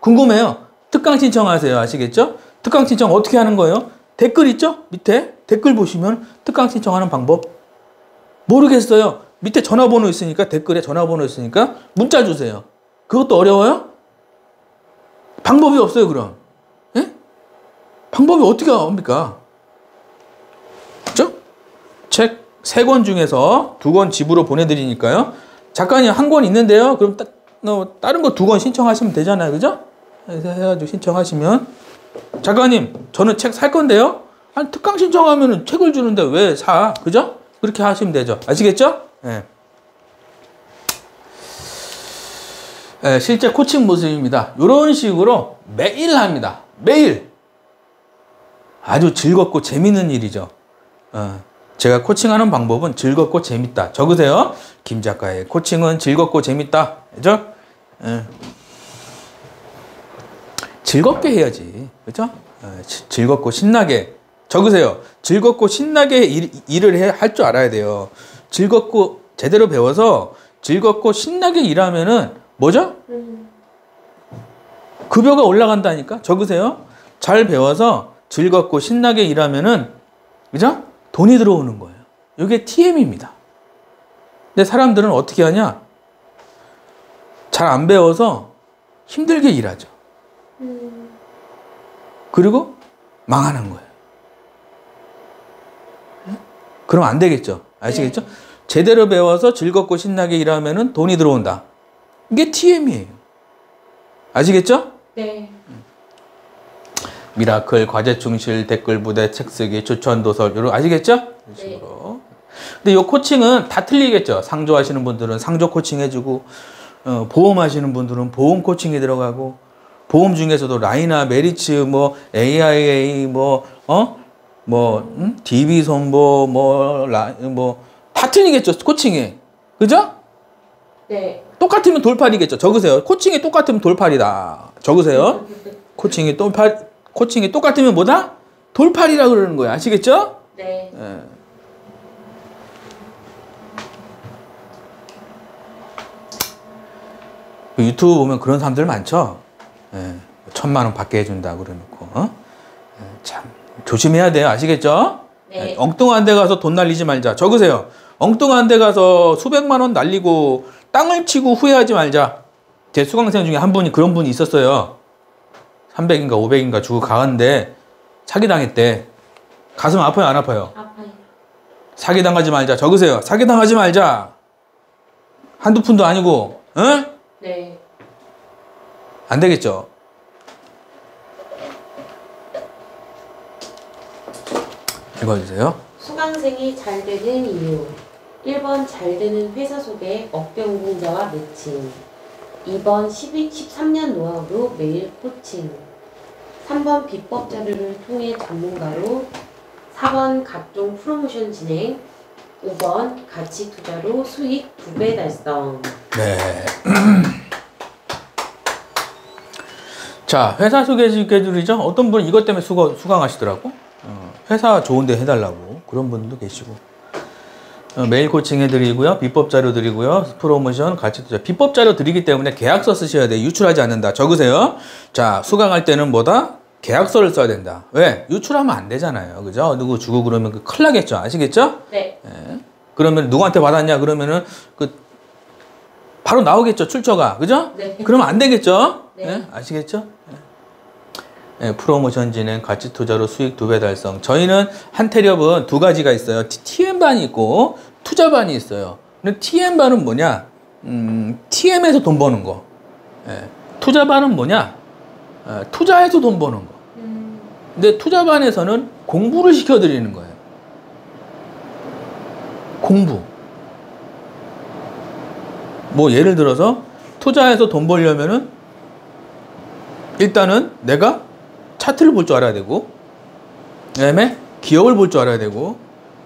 S1: 궁금해요. 특강 신청하세요. 아시겠죠? 특강 신청 어떻게 하는 거예요? 댓글 있죠? 밑에 댓글 보시면 특강 신청하는 방법 모르겠어요. 밑에 전화번호 있으니까 댓글에 전화번호 있으니까 문자 주세요. 그것도 어려워요? 방법이 없어요. 그럼 예? 방법이 어떻게 합니까? 그렇죠? 책 3권 중에서 2권 집으로 보내드리니까요. 작가님 1권 있는데요. 그럼 다른 거 2권 신청하시면 되잖아요. 그죠? 해가지고 신청하시면 작가님 저는 책 살 건데요. 아니 특강 신청하면 책을 주는데 왜 사? 그죠? 그렇게 하시면 되죠. 아시겠죠? 네. 네, 실제 코칭 모습입니다. 이런 식으로 매일 합니다. 매일. 아주 즐겁고 재밌는 일이죠. 제가 코칭하는 방법은 즐겁고 재밌다. 적으세요. 김 작가의 코칭은 즐겁고 재밌다. 그죠? 즐겁게 해야지. 그죠? 즐겁고 신나게. 적으세요. 즐겁고 신나게 일을 할 줄 알아야 돼요. 즐겁고 제대로 배워서 즐겁고 신나게 일하면은 뭐죠? 급여가 올라간다니까. 적으세요. 잘 배워서 즐겁고 신나게 일하면은 그죠? 돈이 들어오는 거예요. 이게 TM입니다. 근데 사람들은 어떻게 하냐? 잘 안 배워서 힘들게 일하죠. 그리고 망하는 거예요. 그럼 안 되겠죠. 아시겠죠? 네. 제대로 배워서 즐겁고 신나게 일하면 돈이 들어온다. 이게 TM이에요. 아시겠죠?
S2: 네.
S1: 미라클, 과제 충실, 댓글 부대, 책 쓰기, 추천 도서, 이런 아시겠죠?
S2: 네.
S1: 근데 이 코칭은 다 틀리겠죠. 상조 하시는 분들은 상조 코칭 해주고, 보험 하시는 분들은 보험 코칭이 들어가고, 보험 중에서도 라이나, 메리츠, 뭐 AIA, DB 손보, 다 틀리겠죠. 코칭이. 그죠?
S2: 네.
S1: 똑같으면 돌팔이겠죠. 적으세요. 코칭이 똑같으면 돌팔이다. 적으세요. 코칭이 똑같으면 뭐다? 돌팔이라 그러는 거예요. 아시겠죠?
S2: 네.
S1: 예. 유튜브 보면 그런 사람들 많죠? 예. 1000만 원 받게 해준다 그러놓고. 참 조심해야 돼요. 아시겠죠?
S2: 네.
S1: 예. 엉뚱한 데 가서 돈 날리지 말자. 적으세요. 엉뚱한 데 가서 수백만 원 날리고 땅을 치고 후회하지 말자. 제 수강생 중에 한 분이 그런 분이 있었어요. 300인가 500인가 주고 가는데 사기당했대. 가슴 아파요 안 아파요?
S2: 아파요.
S1: 사기당하지 말자. 적으세요. 사기당하지 말자. 한두 푼도 아니고. 응?
S2: 네.
S1: 안 되겠죠. 읽어주세요.
S2: 수강생이 잘 되는 이유. 1번 잘 되는 회사 속의 업계 운동자와 매칭. 2번 13년 노하우로 매일 코칭. 3번 비법 자료를 통해 전문가로, 4번 각종 프로모션 진행, 5번 가치 투자로 수익 2배 달성.
S1: 네. 자, 회사 소개 스케줄이죠. 어떤 분은 이것 때문에 수강하시더라고. 회사 좋은데 해달라고. 그런 분들도 계시고. 메일 코칭 해드리고요. 비법 자료 드리고요. 프로모션, 가치 투자. 비법 자료 드리기 때문에 계약서 쓰셔야 돼요. 유출하지 않는다. 적으세요. 자, 수강할 때는 뭐다? 계약서를 써야 된다. 왜? 유출하면 안 되잖아요. 그죠? 누구 주고 그러면 큰일 나겠죠. 아시겠죠?
S2: 네.
S1: 예. 그러면 누구한테 받았냐? 그러면은 바로 나오겠죠. 출처가. 그죠?
S2: 네.
S1: 그러면 안 되겠죠?
S2: 네.
S1: 예? 아시겠죠? 예. 프로모션 진행, 가치 투자로 수익 2배 달성. 저희는 한태렵은 두 가지가 있어요. TM반이 있고 투자반이 있어요. 근데 TM반은 뭐냐? TM에서 돈 버는 거. 예. 투자반은 뭐냐? 투자해서 돈 버는 거. 근데 투자반에서는 공부를 시켜드리는 거예요. 공부. 뭐 예를 들어서 투자해서 돈 벌려면은 일단은 내가 차트를 볼 줄 알아야 되고, 그 다음에 기업을 볼 줄 알아야 되고,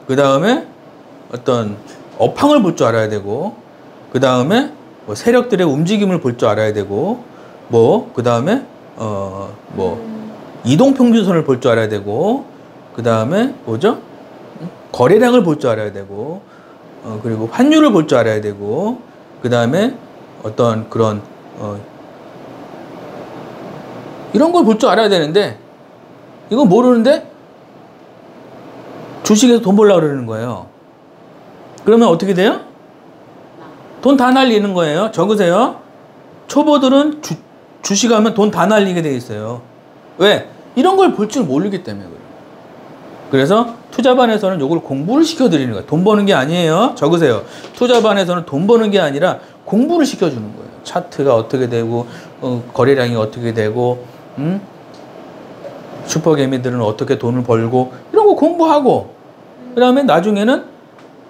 S1: 그 다음에 어떤 업황을 볼 줄 알아야 되고, 그 다음에 뭐 세력들의 움직임을 볼 줄 알아야 되고, 그 다음에 이동평균선을 볼 줄 알아야 되고, 그 다음에 뭐죠? 거래량을 볼 줄 알아야 되고, 그리고 환율을 볼 줄 알아야 되고, 그 다음에 어떤 그런 이런 걸 볼 줄 알아야 되는데, 이건 모르는데 주식에서 돈 벌려고 그러는 거예요. 그러면 어떻게 돼요? 돈 다 날리는 거예요. 적으세요. 초보들은 주식하면 돈 다 날리게 돼 있어요. 왜? 이런 걸 볼 줄 모르기 때문에 그래요. 그래서 투자반에서는 이걸 공부를 시켜드리는 거예요. 돈 버는 게 아니에요. 적으세요. 투자반에서는 돈 버는 게 아니라 공부를 시켜주는 거예요. 차트가 어떻게 되고, 거래량이 어떻게 되고, 슈퍼개미들은 어떻게 돈을 벌고, 이런 거 공부하고, 그 다음에 나중에는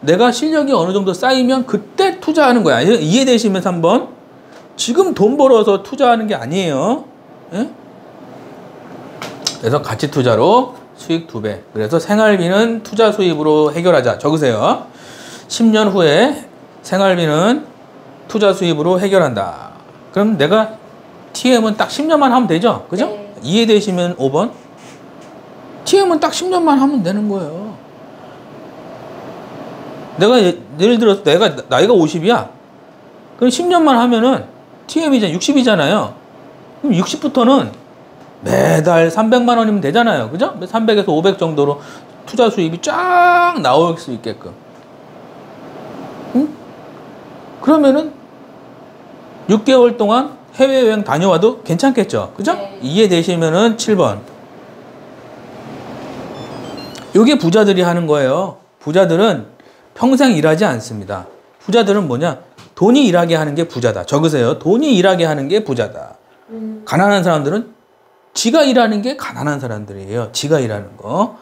S1: 내가 실력이 어느 정도 쌓이면 그때 투자하는 거야. 이해되시면서 한번. 지금 돈 벌어서 투자하는 게 아니에요. 예? 그래서 가치 투자로 수익 2배. 그래서 생활비는 투자 수입으로 해결하자. 적으세요. 10년 후에 생활비는 투자 수입으로 해결한다. 그럼 내가 TM은 딱 10년만 하면 되죠? 그죠?
S2: 네.
S1: 이해되시면 5번. TM은 딱 10년만 하면 되는 거예요. 내가 예를 들어서 내가 나이가 50이야. 그럼 10년만 하면은 TM이 60이잖아요. 그럼 60부터는 매달 300만 원이면 되잖아요. 그죠? 300에서 500 정도로 투자 수입이 쫙 나올 수 있게끔. 응? 그러면은 6개월 동안 해외여행 다녀와도 괜찮겠죠? 그죠?
S2: 네.
S1: 이해되시면은 7번. 요게 부자들이 하는 거예요. 부자들은 평생 일하지 않습니다. 부자들은 뭐냐? 돈이 일하게 하는 게 부자다. 적으세요. 돈이 일하게 하는 게 부자다. 가난한 사람들은 지가 일하는 게 가난한 사람들이에요. 지가 일하는 거.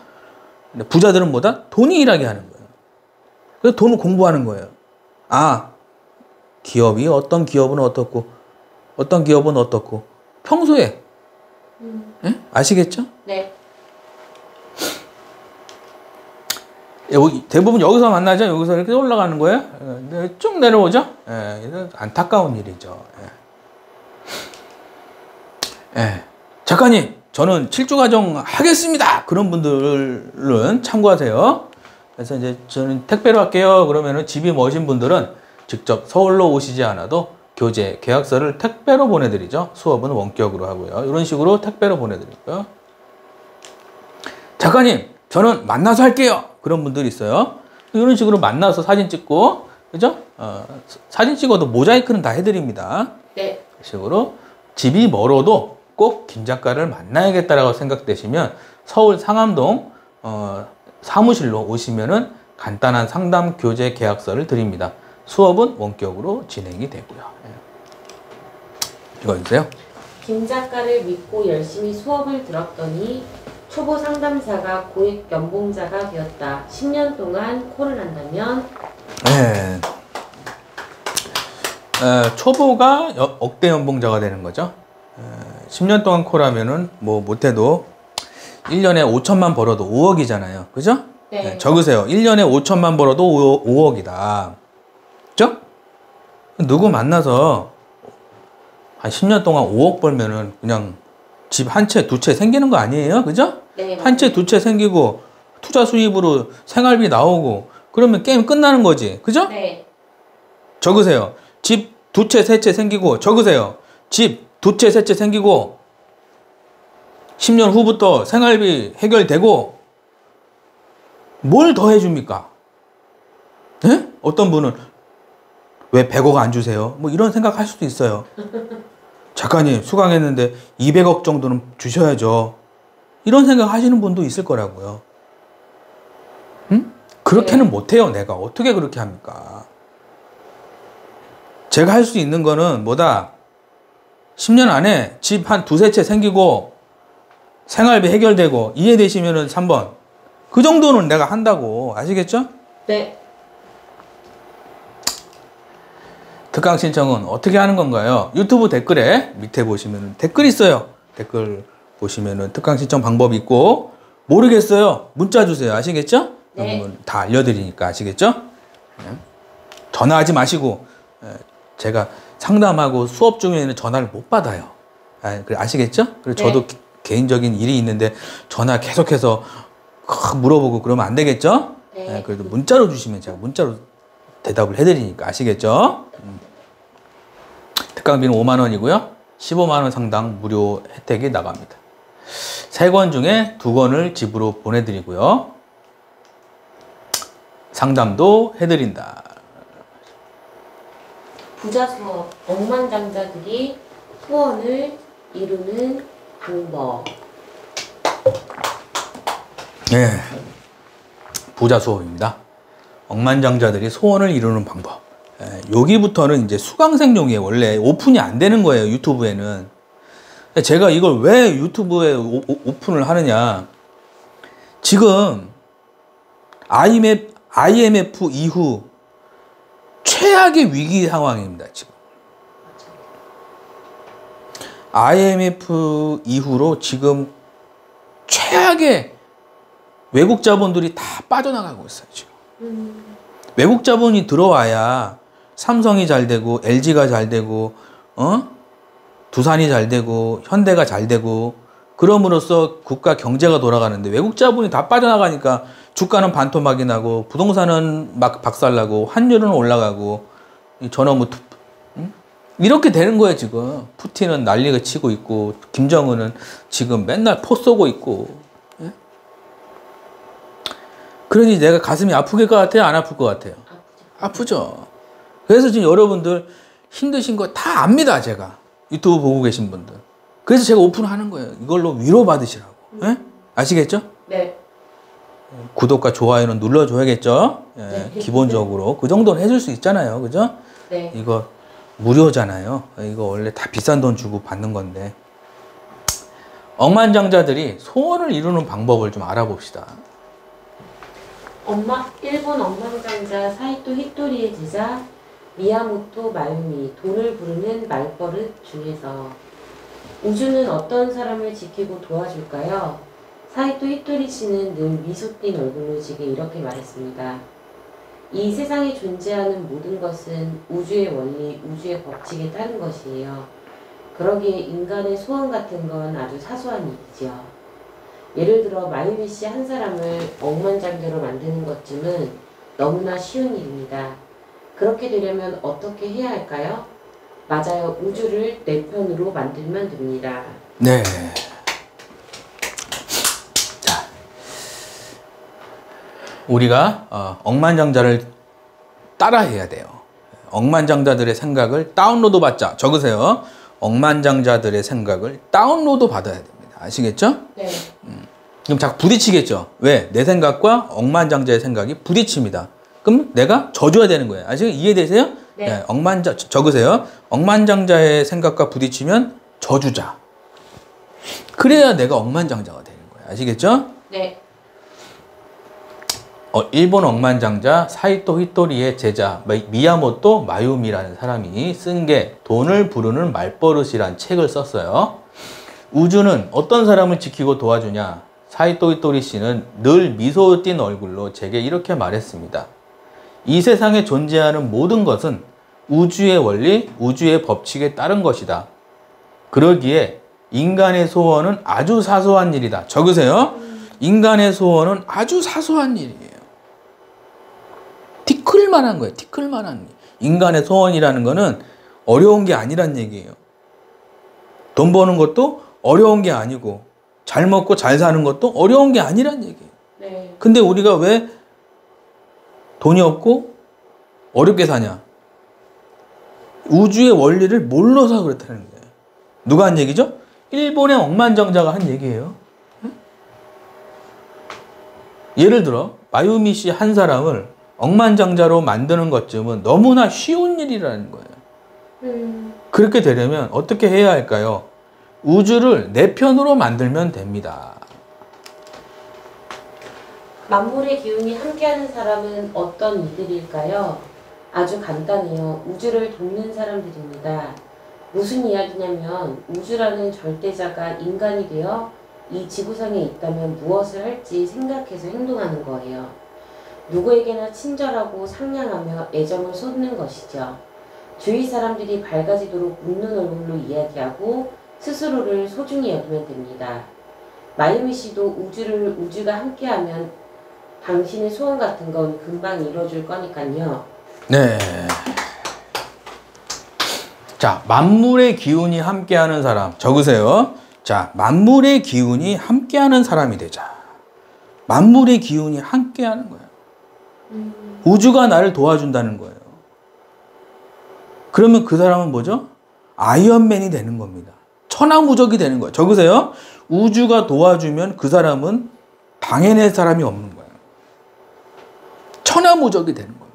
S1: 근데 부자들은 뭐다? 돈이 일하게 하는 거예요. 그래서 돈을 공부하는 거예요. 아, 기업이 어떤 기업은 어떻고, 어떤 기업은 어떻고, 평소에. 예? 아시겠죠?
S2: 네.
S1: 대부분 여기서 만나죠. 여기서 이렇게 올라가는 거예요. 쭉 내려오죠. 예, 안타까운 일이죠. 예. 예. 작가님, 저는 7주 과정 하겠습니다. 그런 분들은 참고하세요. 그래서 이제 저는 택배로 할게요. 그러면은 집이 머신 분들은 직접 서울로 오시지 않아도 교재, 계약서를 택배로 보내드리죠. 수업은 원격으로 하고요. 이런 식으로 택배로 보내드리고요. 작가님, 저는 만나서 할게요. 그런 분들이 있어요. 이런 식으로 만나서 사진 찍고, 그죠? 사진 찍어도 모자이크는 다 해드립니다.
S2: 네.
S1: 그 식으로 집이 멀어도 꼭 김 작가를 만나야겠다라고 생각되시면 서울 상암동 사무실로 오시면은 간단한 상담 교재 계약서를 드립니다. 수업은 원격으로 진행이 되고요. 읽어주세요.
S2: 김 작가를 믿고 열심히 수업을 들었더니 초보 상담사가 고액 연봉자가 되었다. 10년 동안 콜을 한다면?
S1: 네. 초보가 억대 연봉자가 되는 거죠. 10년 동안 콜하면은 뭐 못해도 1년에 5천만 벌어도 5억이잖아요. 그죠?
S2: 네.
S1: 네, 적으세요. 1년에 5천만 벌어도 5억이다. 그죠? 누구 만나서 한 10년 동안 5억 벌면은 그냥 집 한 채, 두 채 생기는 거 아니에요? 그죠?
S2: 네.
S1: 한 채, 두 채 생기고 투자 수입으로 생활비 나오고 그러면 게임 끝나는 거지. 그죠?
S2: 네.
S1: 적으세요. 집 두 채, 세 채 생기고 적으세요. 집 두 채, 세 채 생기고 10년 후부터 생활비 해결되고 뭘 더 해줍니까? 예? 어떤 분은 왜 100억 안 주세요? 뭐 이런 생각 할 수도 있어요. 작가님 수강했는데 200억 정도는 주셔야죠. 이런 생각 하시는 분도 있을 거라고요. 응? 그렇게는
S2: 네.
S1: 못해요. 내가 어떻게 그렇게 합니까? 제가 할 수 있는 거는 뭐다? 10년 안에 집 한 두세 채 생기고 생활비 해결되고 이해되시면은 3번. 그 정도는 내가 한다고. 아시겠죠?
S2: 네.
S1: 특강 신청은 어떻게 하는 건가요? 유튜브 댓글에 밑에 보시면 댓글 있어요. 댓글 보시면은 특강 신청 방법이 있고 모르겠어요. 문자 주세요. 아시겠죠?
S2: 네.
S1: 그러면 다 알려드리니까 아시겠죠? 전화하지 마시고 제가 상담하고 수업 중에는 전화를 못 받아요. 아시겠죠? 그리고 저도
S2: 네.
S1: 개인적인 일이 있는데 전화 계속해서 물어보고 그러면 안 되겠죠?
S2: 네.
S1: 그래도 문자로 주시면 제가 문자로 대답을 해드리니까 아시겠죠? 특강비는 5만 원이고요. 15만 원 상당 무료 혜택이 나갑니다. 3권 중에 2권을 집으로 보내드리고요. 상담도 해드린다.
S2: 부자 수업, 억만장자들이 소원을 이루는 방법.
S1: 네, 부자 수업입니다. 억만장자들이 소원을 이루는 방법. 여기부터는 이제 수강생용이에요. 원래 오픈이 안 되는 거예요. 유튜브에는. 제가 이걸 왜 유튜브에 오픈을 하느냐. 지금 IMF 이후 최악의 위기 상황입니다. 지금. IMF 이후로 지금 최악의 외국 자본들이 다 빠져나가고 있어요. 지금. 외국 자본이 들어와야 삼성이 잘 되고 LG가 잘 되고 두산이 잘 되고 현대가 잘 되고 그럼으로써 국가 경제가 돌아가는데 외국 자본이 다 빠져나가니까 주가는 반토막이 나고 부동산은 막 박살나고 환율은 올라가고 저놈의 이렇게 되는 거예요. 지금 푸틴은 난리가 치고 있고 김정은은 지금 맨날 포 쏘고 있고. 예? 그러니 내가 가슴이 아플 것 같아요? 안 아플 것 같아요? 아프죠. 그래서 지금 여러분들 힘드신 거 다 압니다. 제가 유튜브 보고 계신 분들. 그래서 제가 오픈하는 거예요. 이걸로 위로받으시라고. 예? 아시겠죠?
S2: 네.
S1: 구독과 좋아요는 눌러줘야겠죠? 예,
S2: 네.
S1: 기본적으로. 그 정도는 해줄 수 있잖아요. 그죠?
S2: 네.
S1: 이거 무료잖아요. 이거 원래 다 비싼 돈 주고 받는 건데. 억만장자들이 소원을 이루는 방법을 좀 알아봅시다.
S2: 일본 억만장자 사이토 히토리의 제자 미야모토 마유미 돈을 부르는 말버릇 중에서 우주는 어떤 사람을 지키고 도와줄까요? 사이토 히토리 씨는 늘 미소 띈 얼굴로 지게 이렇게 말했습니다. 이 세상에 존재하는 모든 것은 우주의 원리, 우주의 법칙에 따른 것이에요. 그러기에 인간의 소원 같은 건 아주 사소한 일이죠. 예를 들어 마유미 씨 한 사람을 억만장자로 만드는 것쯤은 너무나 쉬운 일입니다. 그렇게 되려면 어떻게 해야 할까요? 맞아요. 우주를 내 편으로 만들면 됩니다.
S1: 네. 자, 우리가 억만장자를 따라해야 돼요. 억만장자들의 생각을 다운로드 받자. 적으세요. 억만장자들의 생각을 다운로드 받아야 됩니다. 아시겠죠?
S2: 네.
S1: 그럼 자꾸 부딪히겠죠. 왜? 내 생각과 억만장자의 생각이 부딪힙니다. 그럼 내가 져줘야 되는 거예요. 아시겠? 이해되세요?
S2: 네.
S1: 적으세요. 억만장자의 생각과 부딪히면 져주자. 그래야 내가 억만장자가 되는 거예요. 아시겠죠?
S2: 네.
S1: 일본 억만장자 사이토 히토리의 제자 미야모토 마유미라는 사람이 쓴 게 돈을 부르는 말버릇이란 책을 썼어요. 우주는 어떤 사람을 지키고 도와주냐? 사이토이토리 씨는 늘 미소 띤 얼굴로 제게 이렇게 말했습니다. 이 세상에 존재하는 모든 것은 우주의 원리, 우주의 법칙에 따른 것이다. 그러기에 인간의 소원은 아주 사소한 일이다. 적으세요. 인간의 소원은 아주 사소한 일이에요. 티끌만한 거예요. 티끌만한 일. 인간의 소원이라는 거는 어려운 게 아니란 얘기예요. 돈 버는 것도 어려운 게 아니고 잘 먹고 잘 사는 것도 어려운 게 아니란 얘기예요.
S2: 네.
S1: 근데 우리가 왜 돈이 없고 어렵게 사냐? 우주의 원리를 몰라서 그렇다는 거예요. 누가 한 얘기죠? 일본의 억만장자가 한 얘기예요. 예를 들어 마유미 씨 한 사람을 억만장자로 만드는 것쯤은 너무나 쉬운 일이라는 거예요. 그렇게 되려면 어떻게 해야 할까요? 우주를 내 편으로 만들면 됩니다.
S2: 만물의 기운이 함께하는 사람은 어떤 이들일까요? 아주 간단해요. 우주를 돕는 사람들입니다. 무슨 이야기냐면 우주라는 절대자가 인간이 되어 이 지구상에 있다면 무엇을 할지 생각해서 행동하는 거예요. 누구에게나 친절하고 상냥하며 애정을 쏟는 것이죠. 주위 사람들이 밝아지도록 웃는 얼굴로 이야기하고 스스로를 소중히 여기면 됩니다. 마유미 씨도 우주가 함께하면 당신의 소원 같은 건 금방 이루어질 거니까요.
S1: 네. 자, 만물의 기운이 함께하는 사람 적으세요. 자, 만물의 기운이 함께하는 사람이 되자. 만물의 기운이 함께하는 거야. 우주가 나를 도와준다는 거예요. 그러면 그 사람은 뭐죠? 아이언맨이 되는 겁니다. 천하무적이 되는 거예요. 적으세요. 우주가 도와주면 그 사람은 당해낼 사람이 없는 거예요. 천하무적이 되는 겁니다.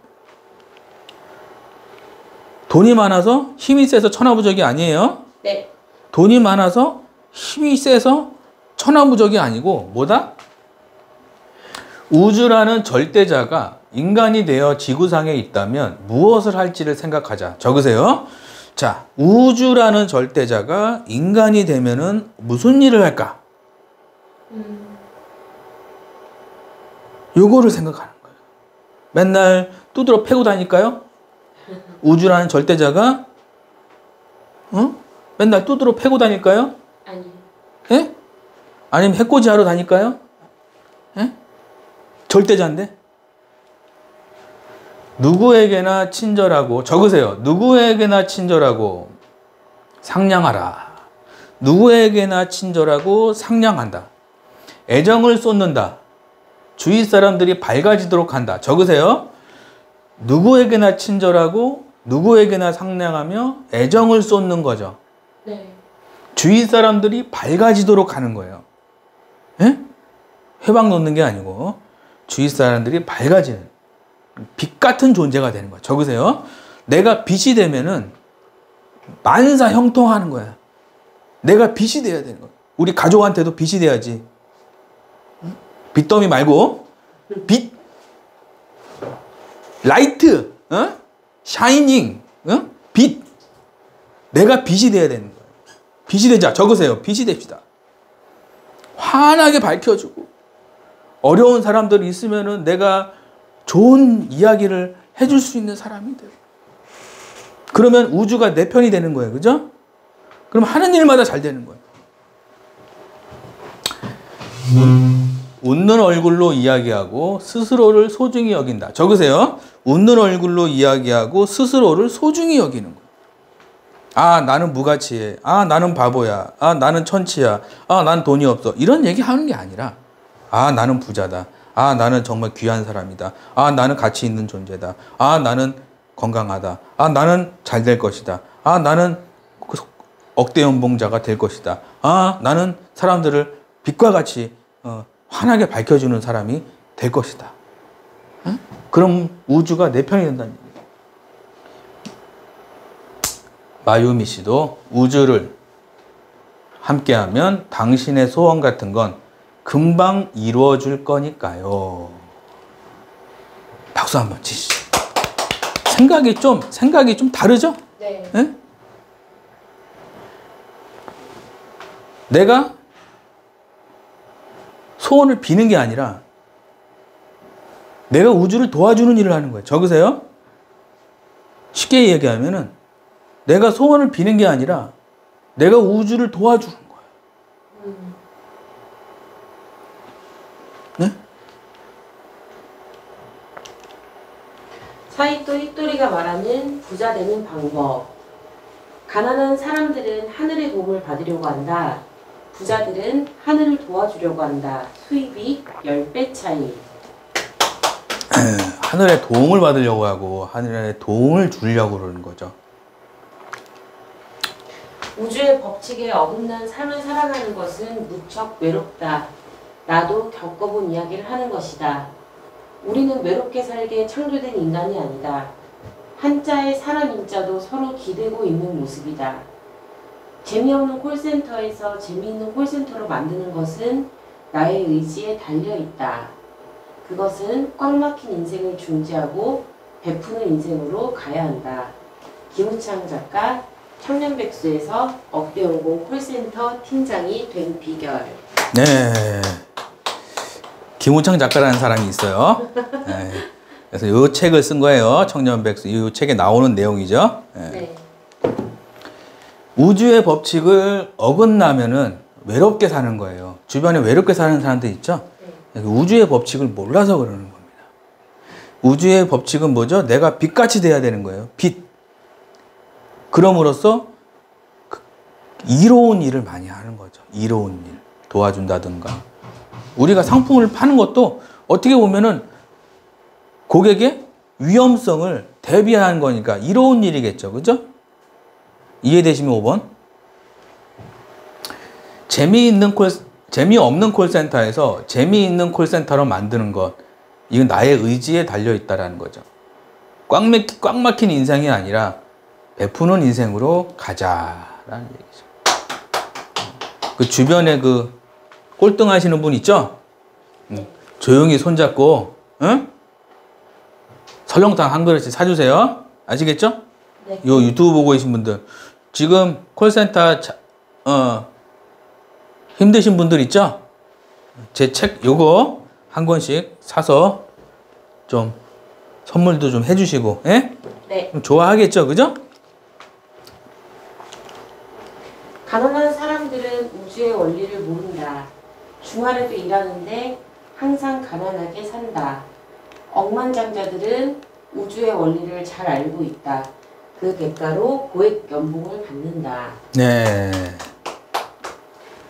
S1: 돈이 많아서 힘이 세서 천하무적이 아니에요.
S2: 네.
S1: 돈이 많아서 힘이 세서 천하무적이 아니고 뭐다? 우주라는 절대자가 인간이 되어 지구상에 있다면 무엇을 할지를 생각하자. 적으세요. 자, 우주라는 절대자가 인간이 되면은 무슨 일을 할까? 요거를 생각하는 거예요. 맨날 두드러 패고 다닐까요? 우주라는 절대자가 맨날 두드러 패고 다닐까요?
S2: 아니요.
S1: 예? 아니면 해코지 하러 다닐까요? 예? 절대자인데? 누구에게나 친절하고 적으세요. 누구에게나 친절하고 상냥하라. 누구에게나 친절하고 상냥한다. 애정을 쏟는다. 주위 사람들이 밝아지도록 한다. 적으세요. 누구에게나 친절하고 누구에게나 상냥하며 애정을 쏟는 거죠.
S2: 네.
S1: 주위 사람들이 밝아지도록 하는 거예요. 예? 회방 놓는 게 아니고 주위 사람들이 밝아지는 빛 같은 존재가 되는 거예요. 적으세요. 내가 빛이 되면은 만사 형통하는 거야. 내가 빛이 돼야 되는 거야. 우리 가족한테도 빛이 돼야지. 빛더미 말고 빛, 라이트, 샤이닝, 빛. 내가 빛이 돼야 되는 거예요. 빛이 되자. 적으세요. 빛이 됩시다. 환하게 밝혀주고 어려운 사람들이 있으면은 내가 좋은 이야기를 해줄 수 있는 사람이 돼요. 그러면 우주가 내 편이 되는 거예요. 그죠? 그럼 하는 일마다 잘 되는 거예요. 웃는 얼굴로 이야기하고 스스로를 소중히 여긴다. 적으세요. 웃는 얼굴로 이야기하고 스스로를 소중히 여기는 거예요. 아, 나는 무가치해. 아, 나는 바보야. 아, 나는 천치야. 아, 난 돈이 없어. 이런 얘기 하는 게 아니라 아, 나는 부자다. 아, 나는 정말 귀한 사람이다. 아, 나는 가치 있는 존재다. 아, 나는 건강하다. 아, 나는 잘 될 것이다. 아, 나는 억대 연봉자가 될 것이다. 아, 나는 사람들을 빛과 같이 환하게 밝혀주는 사람이 될 것이다. 그럼 우주가 내 편이 된다는 얘기예요. 마유미 씨도 우주를 함께하면 당신의 소원 같은 건 금방 이루어질 거니까요. 박수 한번 치시죠. 생각이 좀 다르죠?
S2: 네.
S1: 네? 내가 소원을 비는 게 아니라 내가 우주를 도와주는 일을 하는 거예요. 적으세요. 쉽게 얘기하면은 내가 소원을 비는 게 아니라 내가 우주를 도와주는 거예요. 네?
S2: 사이토 히토리가 말하는 부자 되는 방법. 가난한 사람들은 하늘의 도움을 받으려고 한다. 부자들은 하늘을 도와주려고 한다. 수입이 10배 차이.
S1: 하늘의 도움을 받으려고 하고 하늘의 도움을 주려고 그러는 거죠.
S2: 우주의 법칙에 어긋난 삶을 살아가는 것은 무척 외롭다. 나도 겪어본 이야기를 하는 것이다. 우리는 외롭게 살게 창조된 인간이 아니다. 한자의 사람 인자도 서로 기대고 있는 모습이다. 재미없는 콜센터에서 재미있는 콜센터로 만드는 것은 나의 의지에 달려있다. 그것은 꽉 막힌 인생을 중지하고 베푸는 인생으로 가야 한다. 김우창 작가, 청년백수에서 억대연공 콜센터 팀장이 된 비결.
S1: 네. 김우창 작가라는 사람이 있어요. 네. 그래서 이 책을 쓴 거예요. 청년백수. 이 책에 나오는 내용이죠. 네.
S2: 네.
S1: 우주의 법칙을 어긋나면은 외롭게 사는 거예요. 주변에 외롭게 사는 사람들 있죠? 네. 우주의 법칙을 몰라서 그러는 겁니다. 우주의 법칙은 뭐죠? 내가 빛같이 돼야 되는 거예요. 빛. 그럼으로써 이로운 일을 많이 하는 거죠. 이로운 일. 도와준다든가. 우리가 상품을 파는 것도 어떻게 보면은 고객의 위험성을 대비하는 거니까 이로운 일이겠죠. 그죠? 이해되시면 5번. 재미없는 콜센터에서 재미있는 콜센터로 만드는 것. 이건 나의 의지에 달려있다라는 거죠. 꽉 막힌 인생이 아니라 베푸는 인생으로 가자라는 얘기죠. 그 주변에 그 꼴등하시는 분 있죠? 조용히 손잡고, 응? 설렁탕 한 그릇씩 사주세요. 아시겠죠?
S2: 네.
S1: 요 유튜브 보고 계신 분들. 지금 콜센터, 힘드신 분들 있죠? 제 책 요거 한 권씩 사서 좀 선물도 좀 해주시고, 예?
S2: 네.
S1: 좋아하겠죠? 그죠?
S2: 가난한 사람들은 우주의 원리를 모른다. 주말에도 일하는데 항상 가난하게 산다. 억만장자들은 우주의 원리를 잘 알고 있다. 그 대가로 고액 연봉을 받는다.
S1: 네.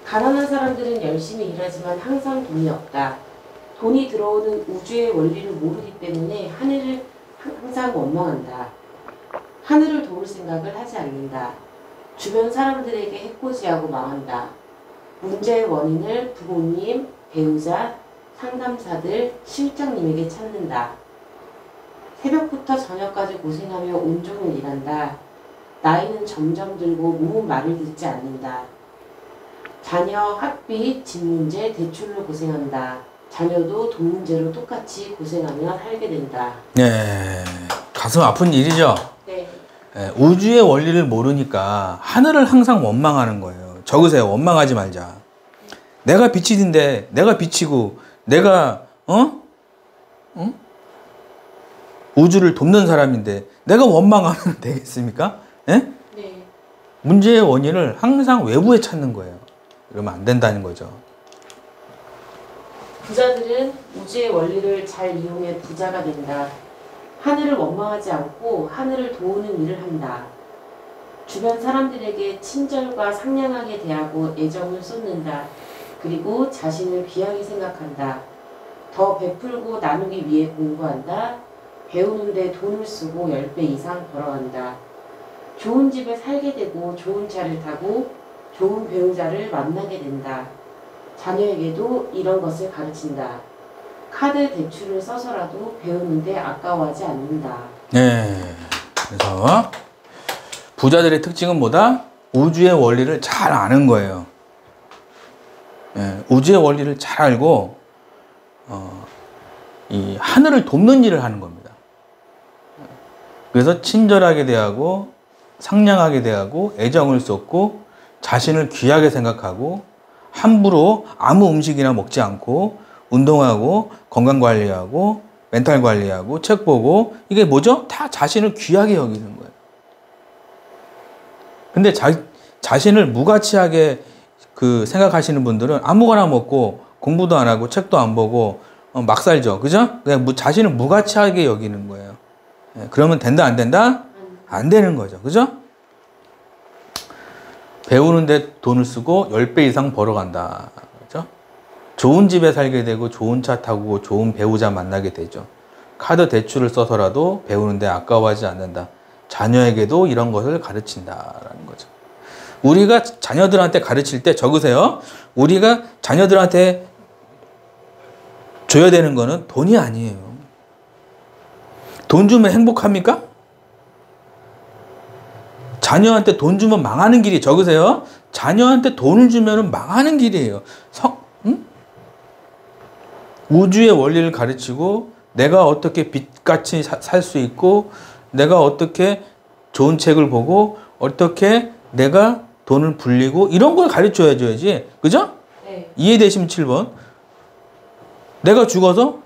S2: 가난한 사람들은 열심히 일하지만 항상 돈이 없다. 돈이 들어오는 우주의 원리를 모르기 때문에 하늘을 항상 원망한다. 하늘을 도울 생각을 하지 않는다. 주변 사람들에게 해코지하고 망한다. 문제의 원인을 부모님, 배우자, 상담사들, 실장님에게 찾는다. 새벽부터 저녁까지 고생하며 온종일 일한다. 나이는 점점 들고 몸은 말을 듣지 않는다. 자녀 학비, 집 문제, 대출로 고생한다. 자녀도 돈 문제로 똑같이 고생하며 살게 된다.
S1: 네. 가슴 아픈 일이죠?
S2: 네.
S1: 네. 우주의 원리를 모르니까 하늘을 항상 원망하는 거예요. 적으세요. 원망하지 말자. 내가 빛인데, 내가 빛이고, 내가, 우주를 돕는 사람인데, 내가 원망하면 되겠습니까? 네?
S2: 네.
S1: 문제의 원인을 항상 외부에 찾는 거예요. 그러면 안 된다는 거죠.
S2: 부자들은 우주의 원리를 잘 이용해 부자가 된다. 하늘을 원망하지 않고 하늘을 도우는 일을 한다. 주변 사람들에게 친절과 상냥하게 대하고 애정을 쏟는다. 그리고 자신을 귀하게 생각한다. 더 베풀고 나누기 위해 공부한다. 배우는데 돈을 쓰고 10배 이상 벌어간다. 좋은 집에 살게 되고 좋은 차를 타고 좋은 배우자를 만나게 된다. 자녀에게도 이런 것을 가르친다. 카드 대출을 써서라도 배우는데 아까워하지 않는다.
S1: 네. 그래서 부자들의 특징은 뭐다? 우주의 원리를 잘 아는 거예요. 네. 우주의 원리를 잘 알고 이 하늘을 돕는 일을 하는 겁니다. 그래서 친절하게 대하고 상냥하게 대하고 애정을 쏟고 자신을 귀하게 생각하고 함부로 아무 음식이나 먹지 않고 운동하고 건강 관리하고 멘탈 관리하고 책 보고 이게 뭐죠? 다 자신을 귀하게 여기는 거예요. 근데 자신을 무가치하게 생각하시는 분들은 아무거나 먹고 공부도 안 하고 책도 안 보고 막 살죠. 그죠? 그냥 자신을 무가치하게 여기는 거예요. 그러면 된다, 안 된다? 안 되는 거죠. 그죠? 배우는데 돈을 쓰고 10배 이상 벌어간다. 그죠? 좋은 집에 살게 되고 좋은 차 타고 좋은 배우자 만나게 되죠. 카드 대출을 써서라도 배우는데 아까워하지 않는다. 자녀에게도 이런 것을 가르친다라는 거죠. 우리가 자녀들한테 가르칠 때 적으세요. 우리가 자녀들한테 줘야 되는 거는 돈이 아니에요. 돈 주면 행복합니까? 자녀한테 돈 주면 망하는 길이 적으세요. 자녀한테 돈을 주면 망하는 길이에요. 우주의 원리를 가르치고 내가 어떻게 빛같이 살 수 있고 내가 어떻게 좋은 책을 보고 어떻게 내가 돈을 불리고 이런 걸 가르쳐야지. 그죠?
S2: 네.
S1: 이해되시면 7번. 내가 죽어서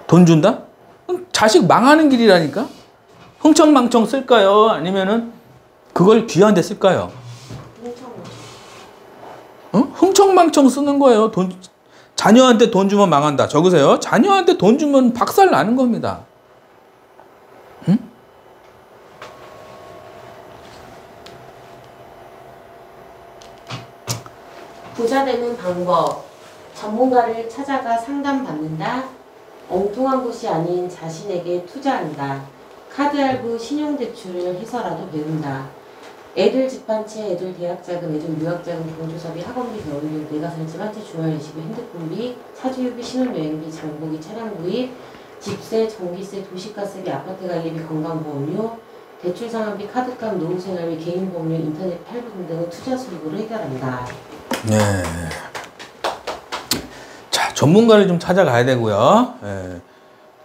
S1: 돈 준다? 자식 망하는 길이라니까? 흥청망청 쓸까요? 아니면은 그걸 귀한 데 쓸까요? 흥청망청 쓰는 거예요. 자녀한테 돈 주면 망한다. 적으세요. 자녀한테 돈 주면 박살 나는 겁니다. 응?
S2: 부자 되는 방법. 전문가를 찾아가 상담받는다. 엉뚱한 곳이 아닌 자신에게 투자한다. 카드 할부, 신용대출을 해서라도 배운다. 애들 집 한 채, 애들 대학자금, 애들 유학자금, 경조사비, 학원비, 병원비, 내가 살 집 한 채, 주말 예식비, 핸드폰비, 사주유비, 신혼여행비, 장보기, 차량 구입, 집세, 전기세, 도시가스비, 아파트 관리비, 건강보험료, 대출상환비, 카드값, 노후생활비, 개인보험료, 인터넷 할부 등등의 투자 수익으로 해결한다.
S1: 네. 자, 전문가를 좀 찾아가야 되고요.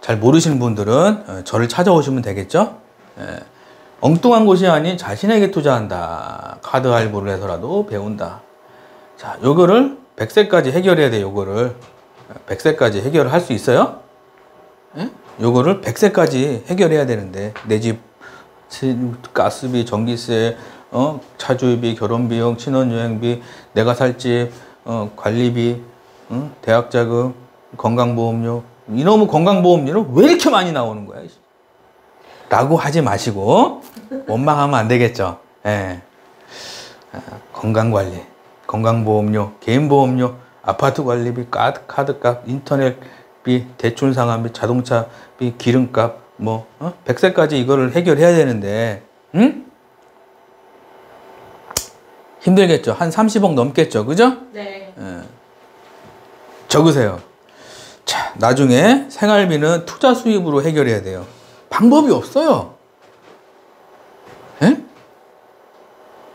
S1: 잘 모르시는 분들은 저를 찾아오시면 되겠죠. 엉뚱한 곳이 아닌 자신에게 투자한다. 카드 할부를 해서라도 배운다. 자, 요거를 100세까지 해결해야 돼. 요거를 100세까지 해결을 할 수 있어요? 요거를 100세까지 해결해야 되는데 내 집 가스비, 전기세, 차주비, 결혼비용, 신혼여행비, 내가 살 집, 관리비, 대학자금, 건강보험료, 이놈의 건강보험료는 왜 이렇게 많이 나오는 거야? 라고 하지 마시고 원망하면 안 되겠죠. 예. 건강관리, 건강보험료, 개인보험료, 아파트 관리비, 카드값, 인터넷비, 대출상환비, 자동차비, 기름값, 100세까지 이거를 해결해야 되는데, 힘들겠죠. 한 30억 넘겠죠. 그죠?
S2: 네.
S1: 적으세요. 자, 나중에 생활비는 투자 수입으로 해결해야 돼요. 방법이 없어요. 에?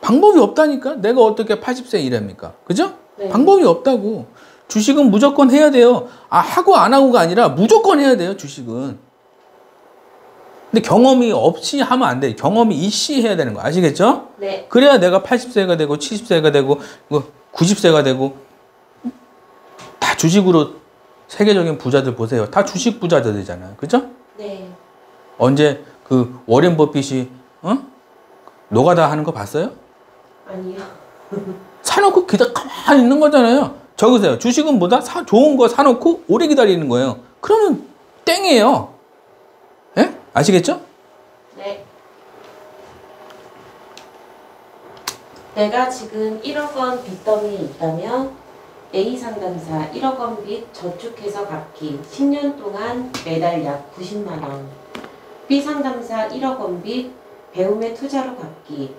S1: 방법이 없다니까? 내가 어떻게 80세 일합니까? 그죠?
S2: 네.
S1: 방법이 없다고. 주식은 무조건 해야 돼요. 하고 안 하고가 아니라 무조건 해야 돼요, 주식은. 근데 경험이 없이 하면 안 돼. 경험이 있이 해야 되는 거 아시겠죠?
S2: 네.
S1: 그래야 내가 80세가 되고 70세가 되고 90세가 되고 다 주식으로 세계적인 부자들 보세요. 다 주식 부자들이잖아요. 그죠?
S2: 네.
S1: 언제 워렌 버핏이 노가다 하는 거 봤어요?
S2: 아니요.
S1: 사놓고 가만히 있는 거잖아요. 적으세요. 주식은 뭐다? 좋은 거 사놓고 오래 기다리는 거예요. 그러면 땡이에요. 예? 아시겠죠?
S2: 네. 내가 지금 1억 원 빚더미에 있다면 A 상담사 1억 원 빚 저축해서 갚기 10년 동안 매달 약 90만 원. B 상담사 1억 원 빚 배움의 투자로 갚기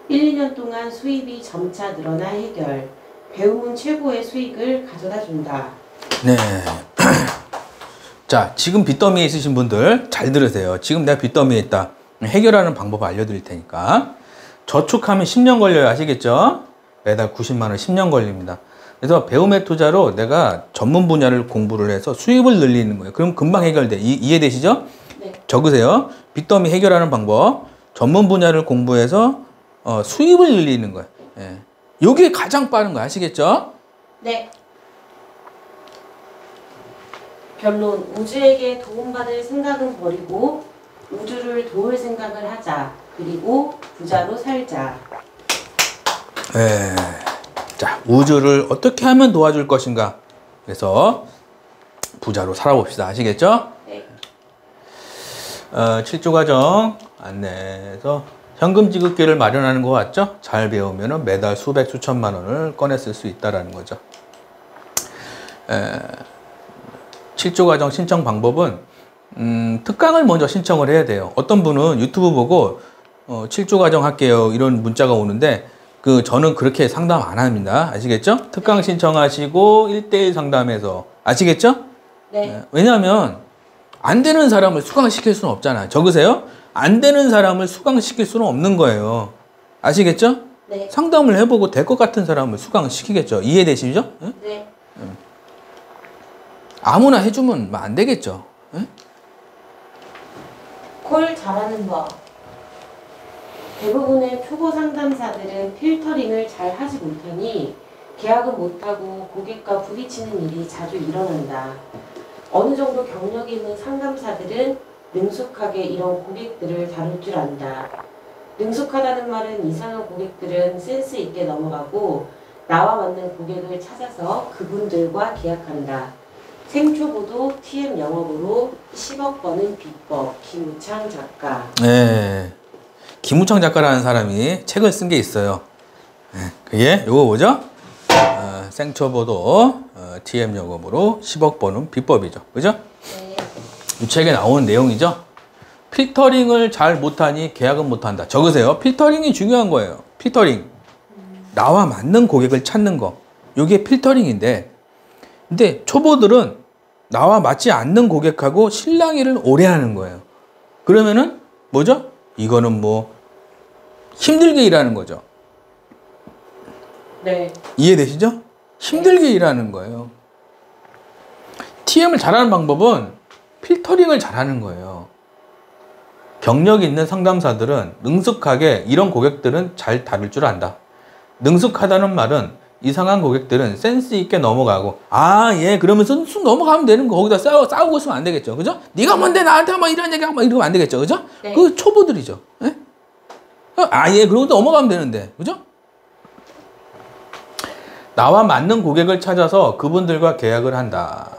S2: 1, 2년 동안 수입이 점차 늘어나 해결. 배움은 최고의 수익을 가져다 준다.
S1: 네. 자, 지금 빚더미에 있으신 분들 잘 들으세요. 지금 내가 빚더미에 있다. 해결하는 방법 알려드릴 테니까. 저축하면 10년 걸려요. 아시겠죠? 매달 90만 원 10년 걸립니다. 그래서 배움의 투자로 내가 전문 분야를 공부를 해서 수입을 늘리는 거예요. 그럼 금방 해결돼. 이해되시죠?
S2: 네.
S1: 적으세요. 빚더미 해결하는 방법. 전문 분야를 공부해서 수입을 늘리는 거예요. 예. 요게 가장 빠른 거 아시겠죠?
S2: 네. 결론. 우주에게 도움받을 생각은 버리고 우주를 도울 생각을 하자. 그리고 부자로 살자.
S1: 예. 자, 우주를 어떻게 하면 도와줄 것인가? 그래서 부자로 살아봅시다. 아시겠죠?
S2: 네.
S1: 7조 과정 안내에서 현금 지급기를 마련하는 것 같죠? 잘 배우면 매달 수백 수천만 원을 꺼내 쓸 수 있다는 거죠. 7조 과정 신청 방법은 특강을 먼저 신청을 해야 돼요. 어떤 분은 유튜브 보고 7조 과정 할게요 이런 문자가 오는데 저는 그렇게 상담 안 합니다. 아시겠죠? 특강 신청하시고 1대1 상담해서 아시겠죠?
S2: 네.
S1: 왜냐하면 안 되는 사람을 수강시킬 수는 없잖아요. 적으세요. 안 되는 사람을 수강시킬 수는 없는 거예요. 아시겠죠?
S2: 네.
S1: 상담을 해보고 될 것 같은 사람을 수강시키겠죠. 이해되시죠? 네?
S2: 네.
S1: 아무나 해주면 안 되겠죠. 네?
S2: 콜 잘하는 법. 대부분의 초보 상담사들은 필터링을 잘 하지 못하니 계약은 못하고 고객과 부딪히는 일이 자주 일어난다. 어느 정도 경력이 있는 상담사들은 능숙하게 이런 고객들을 다룰 줄 안다. 능숙하다는 말은 이상한 고객들은 센스 있게 넘어가고 나와 맞는 고객을 찾아서 그분들과 계약한다. 생초보도 TM 영업으로 10억 버는 비법. 김우창 작가.
S1: 네. 김우창 작가라는 사람이 책을 쓴 게 있어요. 네. 그게 요거 뭐죠? 생초보도 TM 영업으로 10억 버는 비법이죠. 그죠?
S2: 네.
S1: 이 책에 나오는 내용이죠. 필터링을 잘 못하니 계약은 못한다. 적으세요. 필터링이 중요한 거예요. 필터링. 나와 맞는 고객을 찾는 거. 이게 필터링인데, 근데 초보들은 나와 맞지 않는 고객하고 실랑이를 오래 하는 거예요. 그러면은 뭐죠? 이거는 뭐 힘들게 일하는 거죠.
S2: 네.
S1: 이해되시죠? 힘들게 일하는 거예요. TM을 잘하는 방법은 필터링을 잘하는 거예요. 경력 있는 상담사들은 능숙하게 이런 고객들은 잘 다룰 줄 안다. 능숙하다는 말은 이상한 고객들은 센스 있게 넘어가고 예 그러면서 쑥 넘어가면 되는 거. 거기다 싸우고 있으면 안 되겠죠. 그죠? 네가 뭔데 나한테 막 이런 얘기하고 막 이러면 안 되겠죠. 그죠?
S2: 네.
S1: 그 초보들이죠. 예? 예 그러고 넘어가면 되는데. 그죠? 나와 맞는 고객을 찾아서 그분들과 계약을 한다.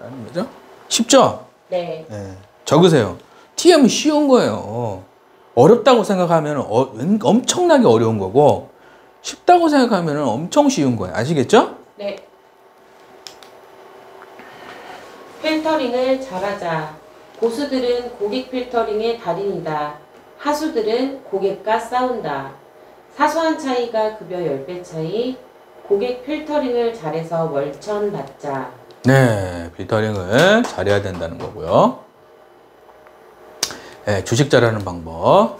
S1: 라는 거죠. 쉽죠?
S2: 네.
S1: 예. 적으세요. TM은 쉬운 거예요. 어렵다고 생각하면 엄청나게 어려운 거고 쉽다고 생각하면 엄청 쉬운 거예요. 아시겠죠?
S2: 네. 필터링을 잘하자. 고수들은 고객 필터링의 달인이다. 하수들은 고객과 싸운다. 사소한 차이가 급여 10배 차이. 고객 필터링을 잘해서 월천 받자.
S1: 네, 필터링을 잘해야 된다는 거고요. 네, 주식 잘하는 방법.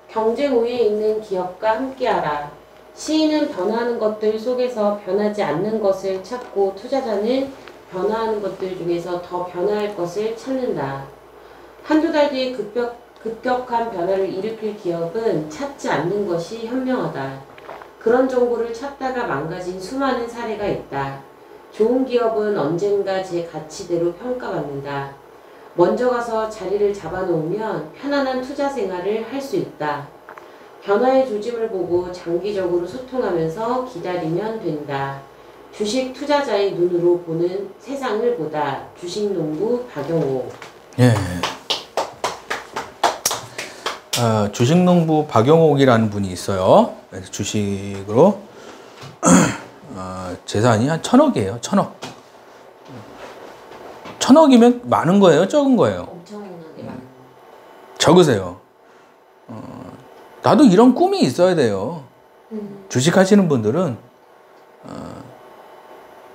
S2: 경쟁 우위에 있는 기업과 함께하라. 시인은 변화하는 것들 속에서 변하지 않는 것을 찾고 투자자는 변화하는 것들 중에서 더 변화할 것을 찾는다. 한두 달 뒤에 급격한 변화를 일으킬 기업은 찾지 않는 것이 현명하다. 그런 정보를 찾다가 망가진 수많은 사례가 있다. 좋은 기업은 언젠가 제 가치대로 평가받는다. 먼저 가서 자리를 잡아놓으면 편안한 투자 생활을 할 수 있다. 변화의 조짐을 보고 장기적으로 소통하면서 기다리면 된다. 주식 투자자의 눈으로 보는 세상을 보다. 주식농부 박용호.
S1: 예. 주식농부 박용옥이라는 분이 있어요. 주식으로 재산이 한 1,000억이에요. 1,000억. 1,000억이면 많은 거예요? 적은 거예요?
S2: 엄청나게 많은.
S1: 적으세요. 나도 이런 꿈이 있어야 돼요. 주식하시는 분들은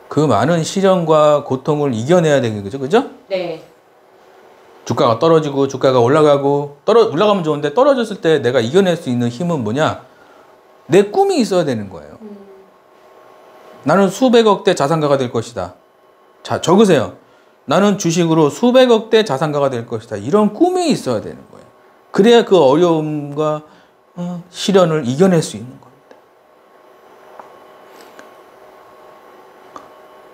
S1: 그 많은 시련과 고통을 이겨내야 되겠죠, 그죠?
S2: 네.
S1: 주가가 떨어지고 주가가 올라가고 올라가면 좋은데 떨어졌을 때 내가 이겨낼 수 있는 힘은 뭐냐? 내 꿈이 있어야 되는 거예요. 나는 수백억대 자산가가 될 것이다. 자, 적으세요. 나는 주식으로 수백억대 자산가가 될 것이다. 이런 꿈이 있어야 되는 거예요. 그래야 그 어려움과 시련을 이겨낼 수 있는 겁니다.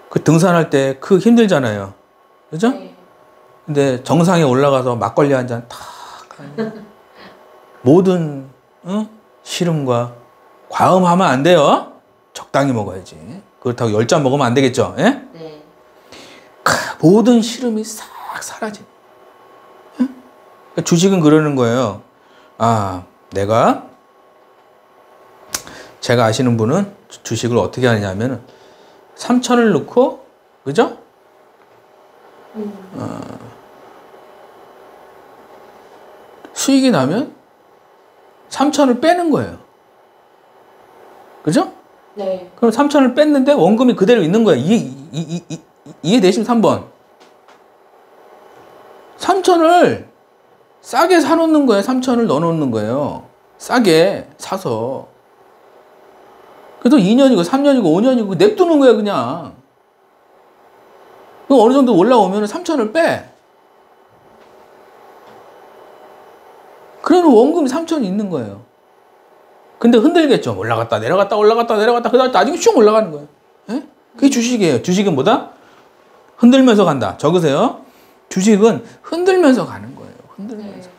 S1: 그 등산할 때 그 힘들잖아요. 그죠?
S2: 네.
S1: 근데 정상에 올라가서 막걸리 한 잔 탁 모든 시름과 과음하면 안 돼요. 적당히 먹어야지. 그렇다고 10잔 먹으면 안 되겠죠. 예?
S2: 네.
S1: 모든 시름이 싹 사라져. 예? 주식은 그러는 거예요. 아, 제가 아시는 분은 주식을 어떻게 하느냐면은 3천을 넣고, 그죠? 수익이 나면 3천을 빼는 거예요. 그죠?
S2: 네.
S1: 그럼 3천을 뺐는데 원금이 그대로 있는 거예요. 이해되시면 3번. 3천을 싸게 사놓는 거예요. 3천을 넣어놓는 거예요. 싸게 사서. 그래도 2년이고 3년이고 5년이고 냅두는 거예요. 그냥. 그럼 어느 정도 올라오면 3천을 빼. 그러면 원금이 3천이 있는 거예요. 근데 흔들겠죠. 올라갔다 내려갔다 올라갔다 내려갔다 그다음에 나중에 쭉 올라가는 거예요. 예? 그게 주식이에요. 주식은 뭐다? 흔들면서 간다. 적으세요. 주식은 흔들면서 가는 거예요. 흔들면서.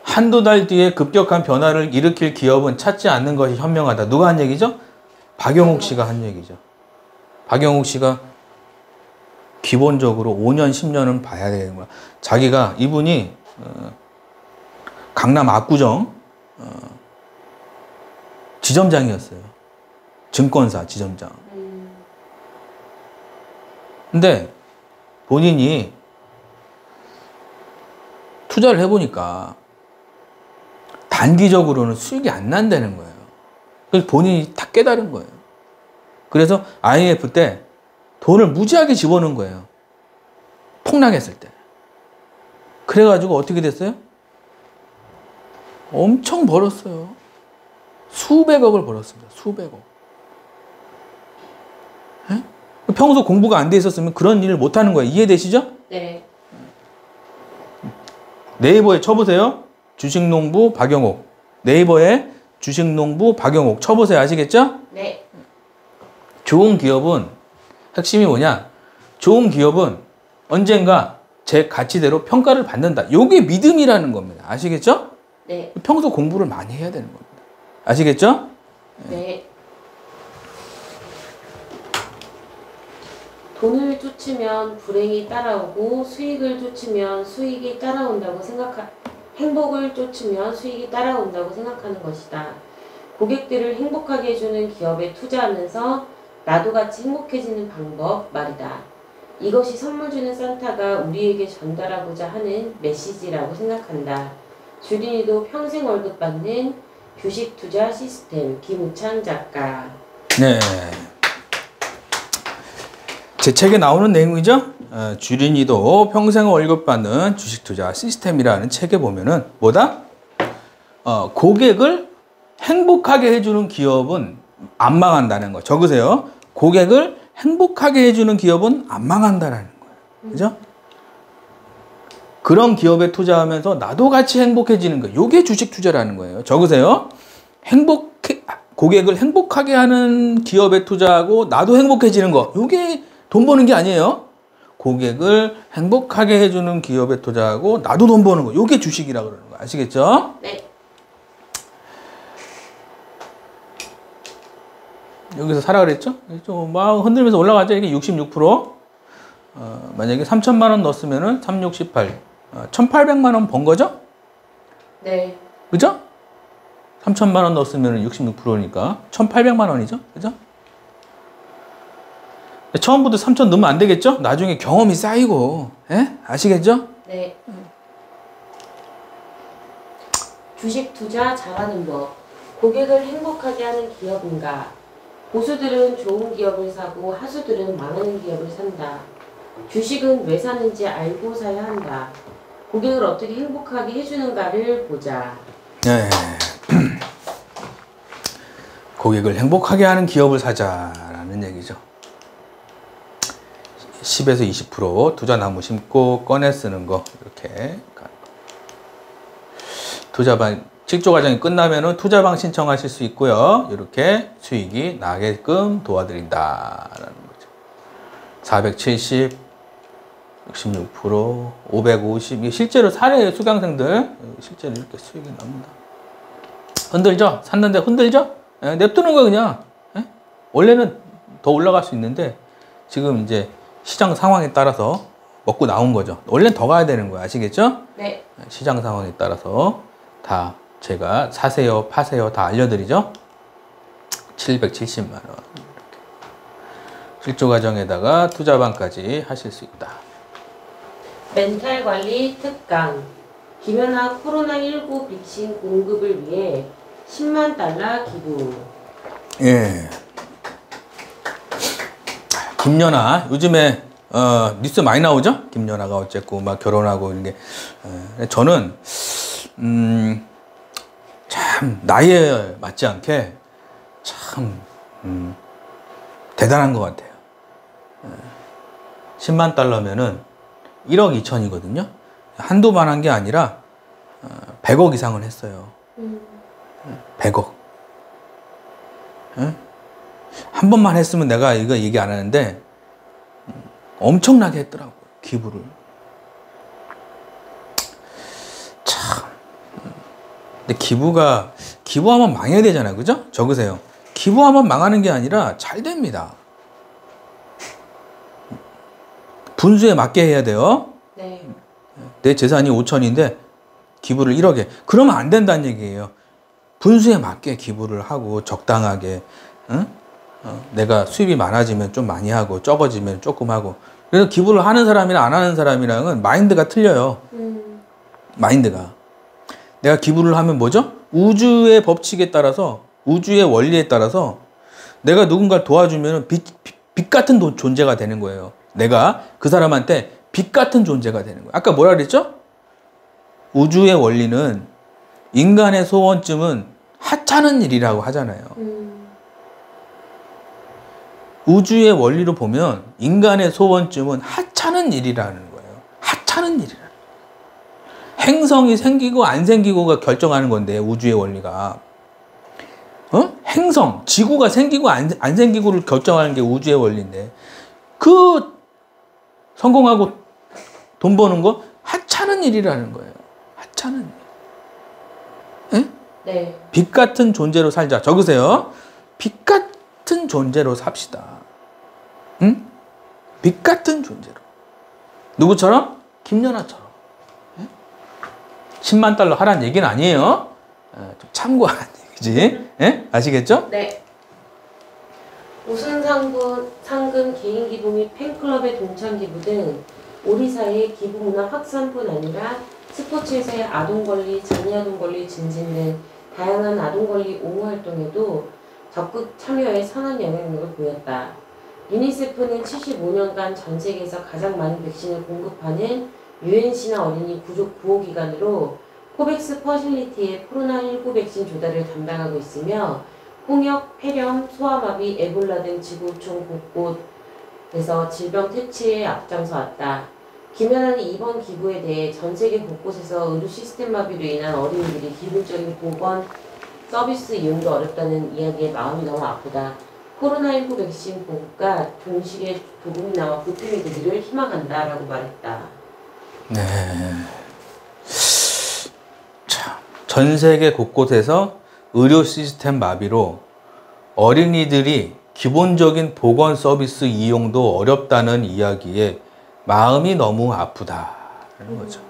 S1: 한두 달 뒤에 급격한 변화를 일으킬 기업은 찾지 않는 것이 현명하다. 누가 한 얘기죠? 박영욱 씨가 한 얘기죠. 박영욱 씨가 기본적으로 5년, 10년은 봐야 되는 거야. 자기가, 이분이 강남 압구정 지점장이었어요. 증권사 지점장. 근데 본인이 투자를 해보니까 단기적으로는 수익이 안 난다는 거예요. 그래서 본인이 다 깨달은 거예요. 그래서 IMF 때 돈을 무지하게 집어넣은 거예요. 폭락했을 때. 그래가지고 어떻게 됐어요? 엄청 벌었어요. 수백억을 벌었습니다. 수백억. 에? 평소 공부가 안 돼 있었으면 그런 일을 못 하는 거예요. 이해되시죠?
S2: 네.
S1: 네이버에 쳐보세요. 주식농부 박영욱. 네이버에 주식농부 박영욱 쳐보세요. 아시겠죠?
S2: 네.
S1: 좋은 기업은 핵심이 뭐냐? 좋은 기업은 언젠가 제 가치대로 평가를 받는다. 이게 믿음이라는 겁니다. 아시겠죠?
S2: 네.
S1: 평소 공부를 많이 해야 되는 겁니다. 아시겠죠?
S2: 네. 돈을 쫓으면 불행이 따라오고 수익을 쫓으면 수익이 따라온다고 행복을 쫓으면 수익이 따라온다고 생각하는 것이다. 고객들을 행복하게 해주는 기업에 투자하면서 나도 같이 행복해지는 방법 말이다. 이것이 선물 주는 산타가 우리에게 전달하고자 하는 메시지라고 생각한다. 주린이도 평생 월급 받는 주식 투자 시스템 김우창 작가.
S1: 네. 제 책에 나오는 내용이죠. 주린이도 평생 월급 받는 주식 투자 시스템이라는 책에 보면은 뭐다? 고객을 행복하게 해주는 기업은 안 망한다는 거. 적으세요. 고객을 행복하게 해주는 기업은 안 망한다라는 거예요. 그죠? 그런 기업에 투자하면서 나도 같이 행복해지는 거. 요게 주식 투자라는 거예요. 적으세요. 고객을 행복하게 하는 기업에 투자하고 나도 행복해지는 거. 요게 돈 버는 게 아니에요. 고객을 행복하게 해주는 기업에 투자하고 나도 돈 버는 거. 요게 주식이라고 그러는 거. 아시겠죠?
S2: 네.
S1: 여기서 사라 그랬죠? 막 흔들면서 올라가죠. 이게 66%. 만약에 3천만 원 넣었으면은 3, 6, 18. 1,800만 원 번 거죠?
S2: 네.
S1: 그죠? 3천만 원 넣었으면 66%니까 1,800만 원이죠? 그죠? 처음부터 3천 넣으면 안 되겠죠? 나중에 경험이 쌓이고, 예? 아시겠죠?
S2: 네. 주식 투자 잘하는 법. 고객을 행복하게 하는 기업인가? 고수들은 좋은 기업을 사고 하수들은 망하는 기업을 산다. 주식은 왜 사는지 알고 사야 한다. 고객을 어떻게 행복하게 해주는가를 보자.
S1: 네. 고객을 행복하게 하는 기업을 사자라는 얘기죠. 10에서 20% 투자 나무 심고 꺼내 쓰는 거 이렇게. 투자방 실조 과정이 끝나면은 투자방 신청하실 수 있고요. 이렇게 수익이 나게끔 도와드린다라는 거죠. 470, 66%, 550. 실제로 사례 수강생들 실제로 이렇게 수익이 납니다. 흔들죠? 샀는데 흔들죠? 예, 냅두는 거 그냥. 예? 원래는 더 올라갈 수 있는데 지금 이제 시장 상황에 따라서 먹고 나온 거죠. 원래는 더 가야 되는 거예요. 아시겠죠?
S2: 네.
S1: 시장 상황에 따라서 다 제가 사세요, 파세요 다 알려드리죠. 770만 원. 실조 과정에다가 투자방까지 하실 수 있다.
S2: 멘탈 관리 특강. 김연아 코로나19 백신 공급을 위해 10만 달러 기부.
S1: 예. 김연아 요즘에 뉴스 많이 나오죠? 김연아가 어쨌고 막 결혼하고 이런 게 저는 참 나이에 맞지 않게 참 대단한 것 같아요. 10만 달러면은 1억 2천이거든요. 한두번 한 게 아니라 100억 이상을 했어요. 100억. 한 번만 했으면 내가 이거 얘기 안 하는데 엄청나게 했더라고요. 기부를. 참. 근데 기부하면 망해야 되잖아요. 그죠? 적으세요. 기부하면 망하는 게 아니라 잘 됩니다. 분수에 맞게 해야 돼요.
S2: 네.
S1: 내 재산이 5천인데 기부를 1억에. 그러면 안 된다는 얘기예요. 분수에 맞게 기부를 하고 적당하게. 응? 내가 수입이 많아지면 좀 많이 하고 적어지면 조금 하고. 그래서 기부를 하는 사람이랑 안 하는 사람이랑은 마인드가 틀려요. 마인드가. 내가 기부를 하면 뭐죠? 우주의 법칙에 따라서, 우주의 원리에 따라서 내가 누군가를 도와주면 빛 같은 존재가 되는 거예요. 내가 그 사람한테 빛 같은 존재가 되는 거예요. 아까 뭐라 그랬죠? 우주의 원리는 인간의 소원쯤은 하찮은 일이라고 하잖아요. 우주의 원리로 보면 인간의 소원쯤은 하찮은 일이라는 거예요. 하찮은 일이라는 거예요. 행성이 생기고 안 생기고가 결정하는 건데 우주의 원리가. 행성, 지구가 생기고 안 생기고를 결정하는 게 우주의 원리인데 그 성공하고 돈 버는 거 하찮은 일이라는 거예요. 하찮은 일. 에?
S2: 네.
S1: 빛 같은 존재로 살자. 적으세요. 빛 같은 존재로 삽시다. 응? 빛 같은 존재로. 누구처럼? 김연아처럼. 10만 달러 하라는 얘기는 아니에요. 좀 참고하라는 얘기지. 예? 아시겠죠?
S2: 네. 우선 상금 개인 기부 및 팬클럽의 동참 기부 등 우리 사회의 기부 문화 확산뿐 아니라 스포츠에서의 아동 권리, 장애 아동 권리 증진 등 다양한 아동 권리 옹호 활동에도 적극 참여해 선한 영향력을 보였다. 유니세프는 75년간 전 세계에서 가장 많은 백신을 공급하는 유엔시나 어린이 구호기관으로 코백스 퍼실리티의 코로나19 백신 조달을 담당하고 있으며 홍역, 폐렴, 소아마비, 에볼라 등 지구촌 곳곳에서 질병 퇴치에 앞장서 왔다. 김연아는 이번 기부에 대해 전 세계 곳곳에서 의료 시스템 마비로 인한 어린이들이 기본적인 보건 서비스 이용도 어렵다는 이야기에 마음이 너무 아프다. 코로나19 백신 보급과 동시에 도움이 나와 보탬이 되기를 희망한다 라고 말했다.
S1: 네. 참, 전 세계 곳곳에서 의료 시스템 마비로 어린이들이 기본적인 보건 서비스 이용도 어렵다는 이야기에 마음이 너무 아프다는 거죠.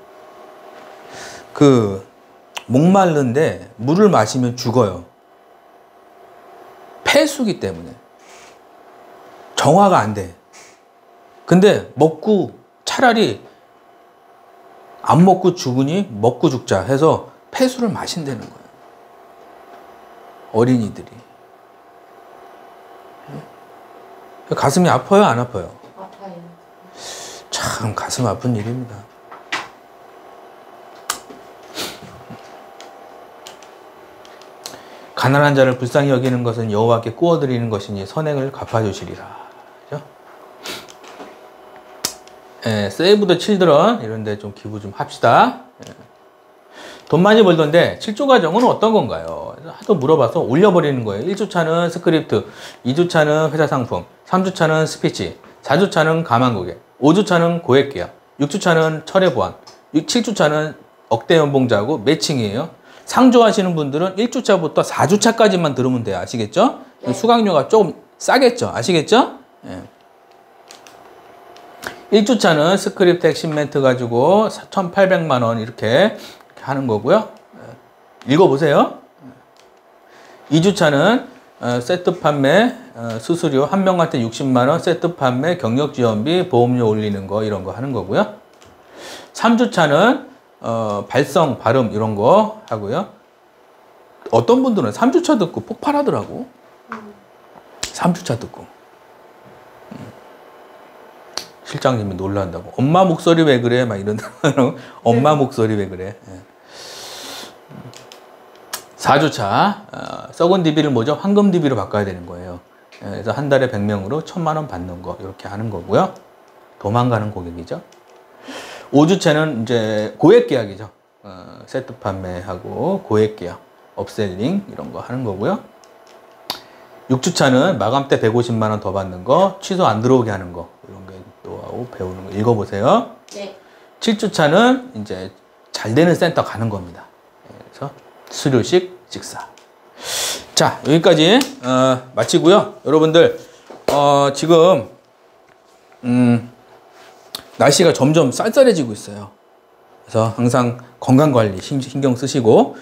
S1: 목마른데 물을 마시면 죽어요. 폐수기 때문에. 정화가 안 돼. 근데 차라리 안 먹고 죽으니 먹고 죽자 해서 폐수를 마신다는 거예요. 어린이들이. 가슴이 아파요, 안 아파요?
S2: 아파요.
S1: 참 가슴 아픈 일입니다. 가난한 자를 불쌍히 여기는 것은 여호와께 구워드리는 것이니 선행을 갚아주시리라. 그죠? 세이브 더 칠드런 이런 데 좀 기부 좀 합시다. 돈 많이 벌던데 7조 과정은 어떤 건가요? 하도 물어봐서 올려버리는 거예요. 1주차는 스크립트, 2주차는 회사 상품, 3주차는 스피치, 4주차는 가만고객, 5주차는 고액계약, 6주차는 철회 보완, 7주차는 억대 연봉자하고 매칭이에요. 상조하시는 분들은 1주차부터 4주차까지만 들으면 돼요. 아시겠죠?
S2: 네.
S1: 수강료가 조금 싸겠죠? 아시겠죠? 예. 1주차는 스크립트 핵심 멘트 가지고 1,800만 원 이렇게 하는 거고요. 읽어보세요. 2주차는 세트 판매, 수수료 한 명한테 60만 원, 세트 판매, 경력 지원비, 보험료 올리는 거 이런 거 하는 거고요. 3주차는 발성, 발음 이런 거 하고요. 어떤 분들은 3주차 듣고 폭발하더라고. 3주차 듣고. 실장님이 놀란다고. 엄마 목소리 왜 그래? 막 이런다. 엄마 목소리 왜 그래? 4주차 썩은 DB를 뭐죠? 황금 DB로 바꿔야 되는 거예요. 그래서 한 달에 100명으로 1,000만 원 받는 거 이렇게 하는 거고요. 도망가는 고객이죠. 5주차는 이제 고액 계약이죠. 세트 판매하고 고액 계약, 업셀링 이런 거 하는 거고요. 6주차는 마감 때 150만 원 더 받는 거, 취소 안 들어오게 하는 거 이런 게 또 하고 배우는 거 읽어보세요.
S2: 네.
S1: 7주차는 이제 잘 되는 센터 가는 겁니다. 그래서 수료식 직사. 자, 여기까지 마치고요. 여러분들 지금 날씨가 점점 쌀쌀해지고 있어요. 그래서 항상 건강관리 신경 쓰시고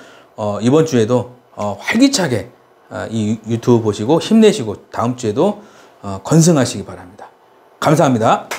S1: 이번 주에도 활기차게 이 유튜브 보시고 힘내시고 다음 주에도 건승하시기 바랍니다. 감사합니다.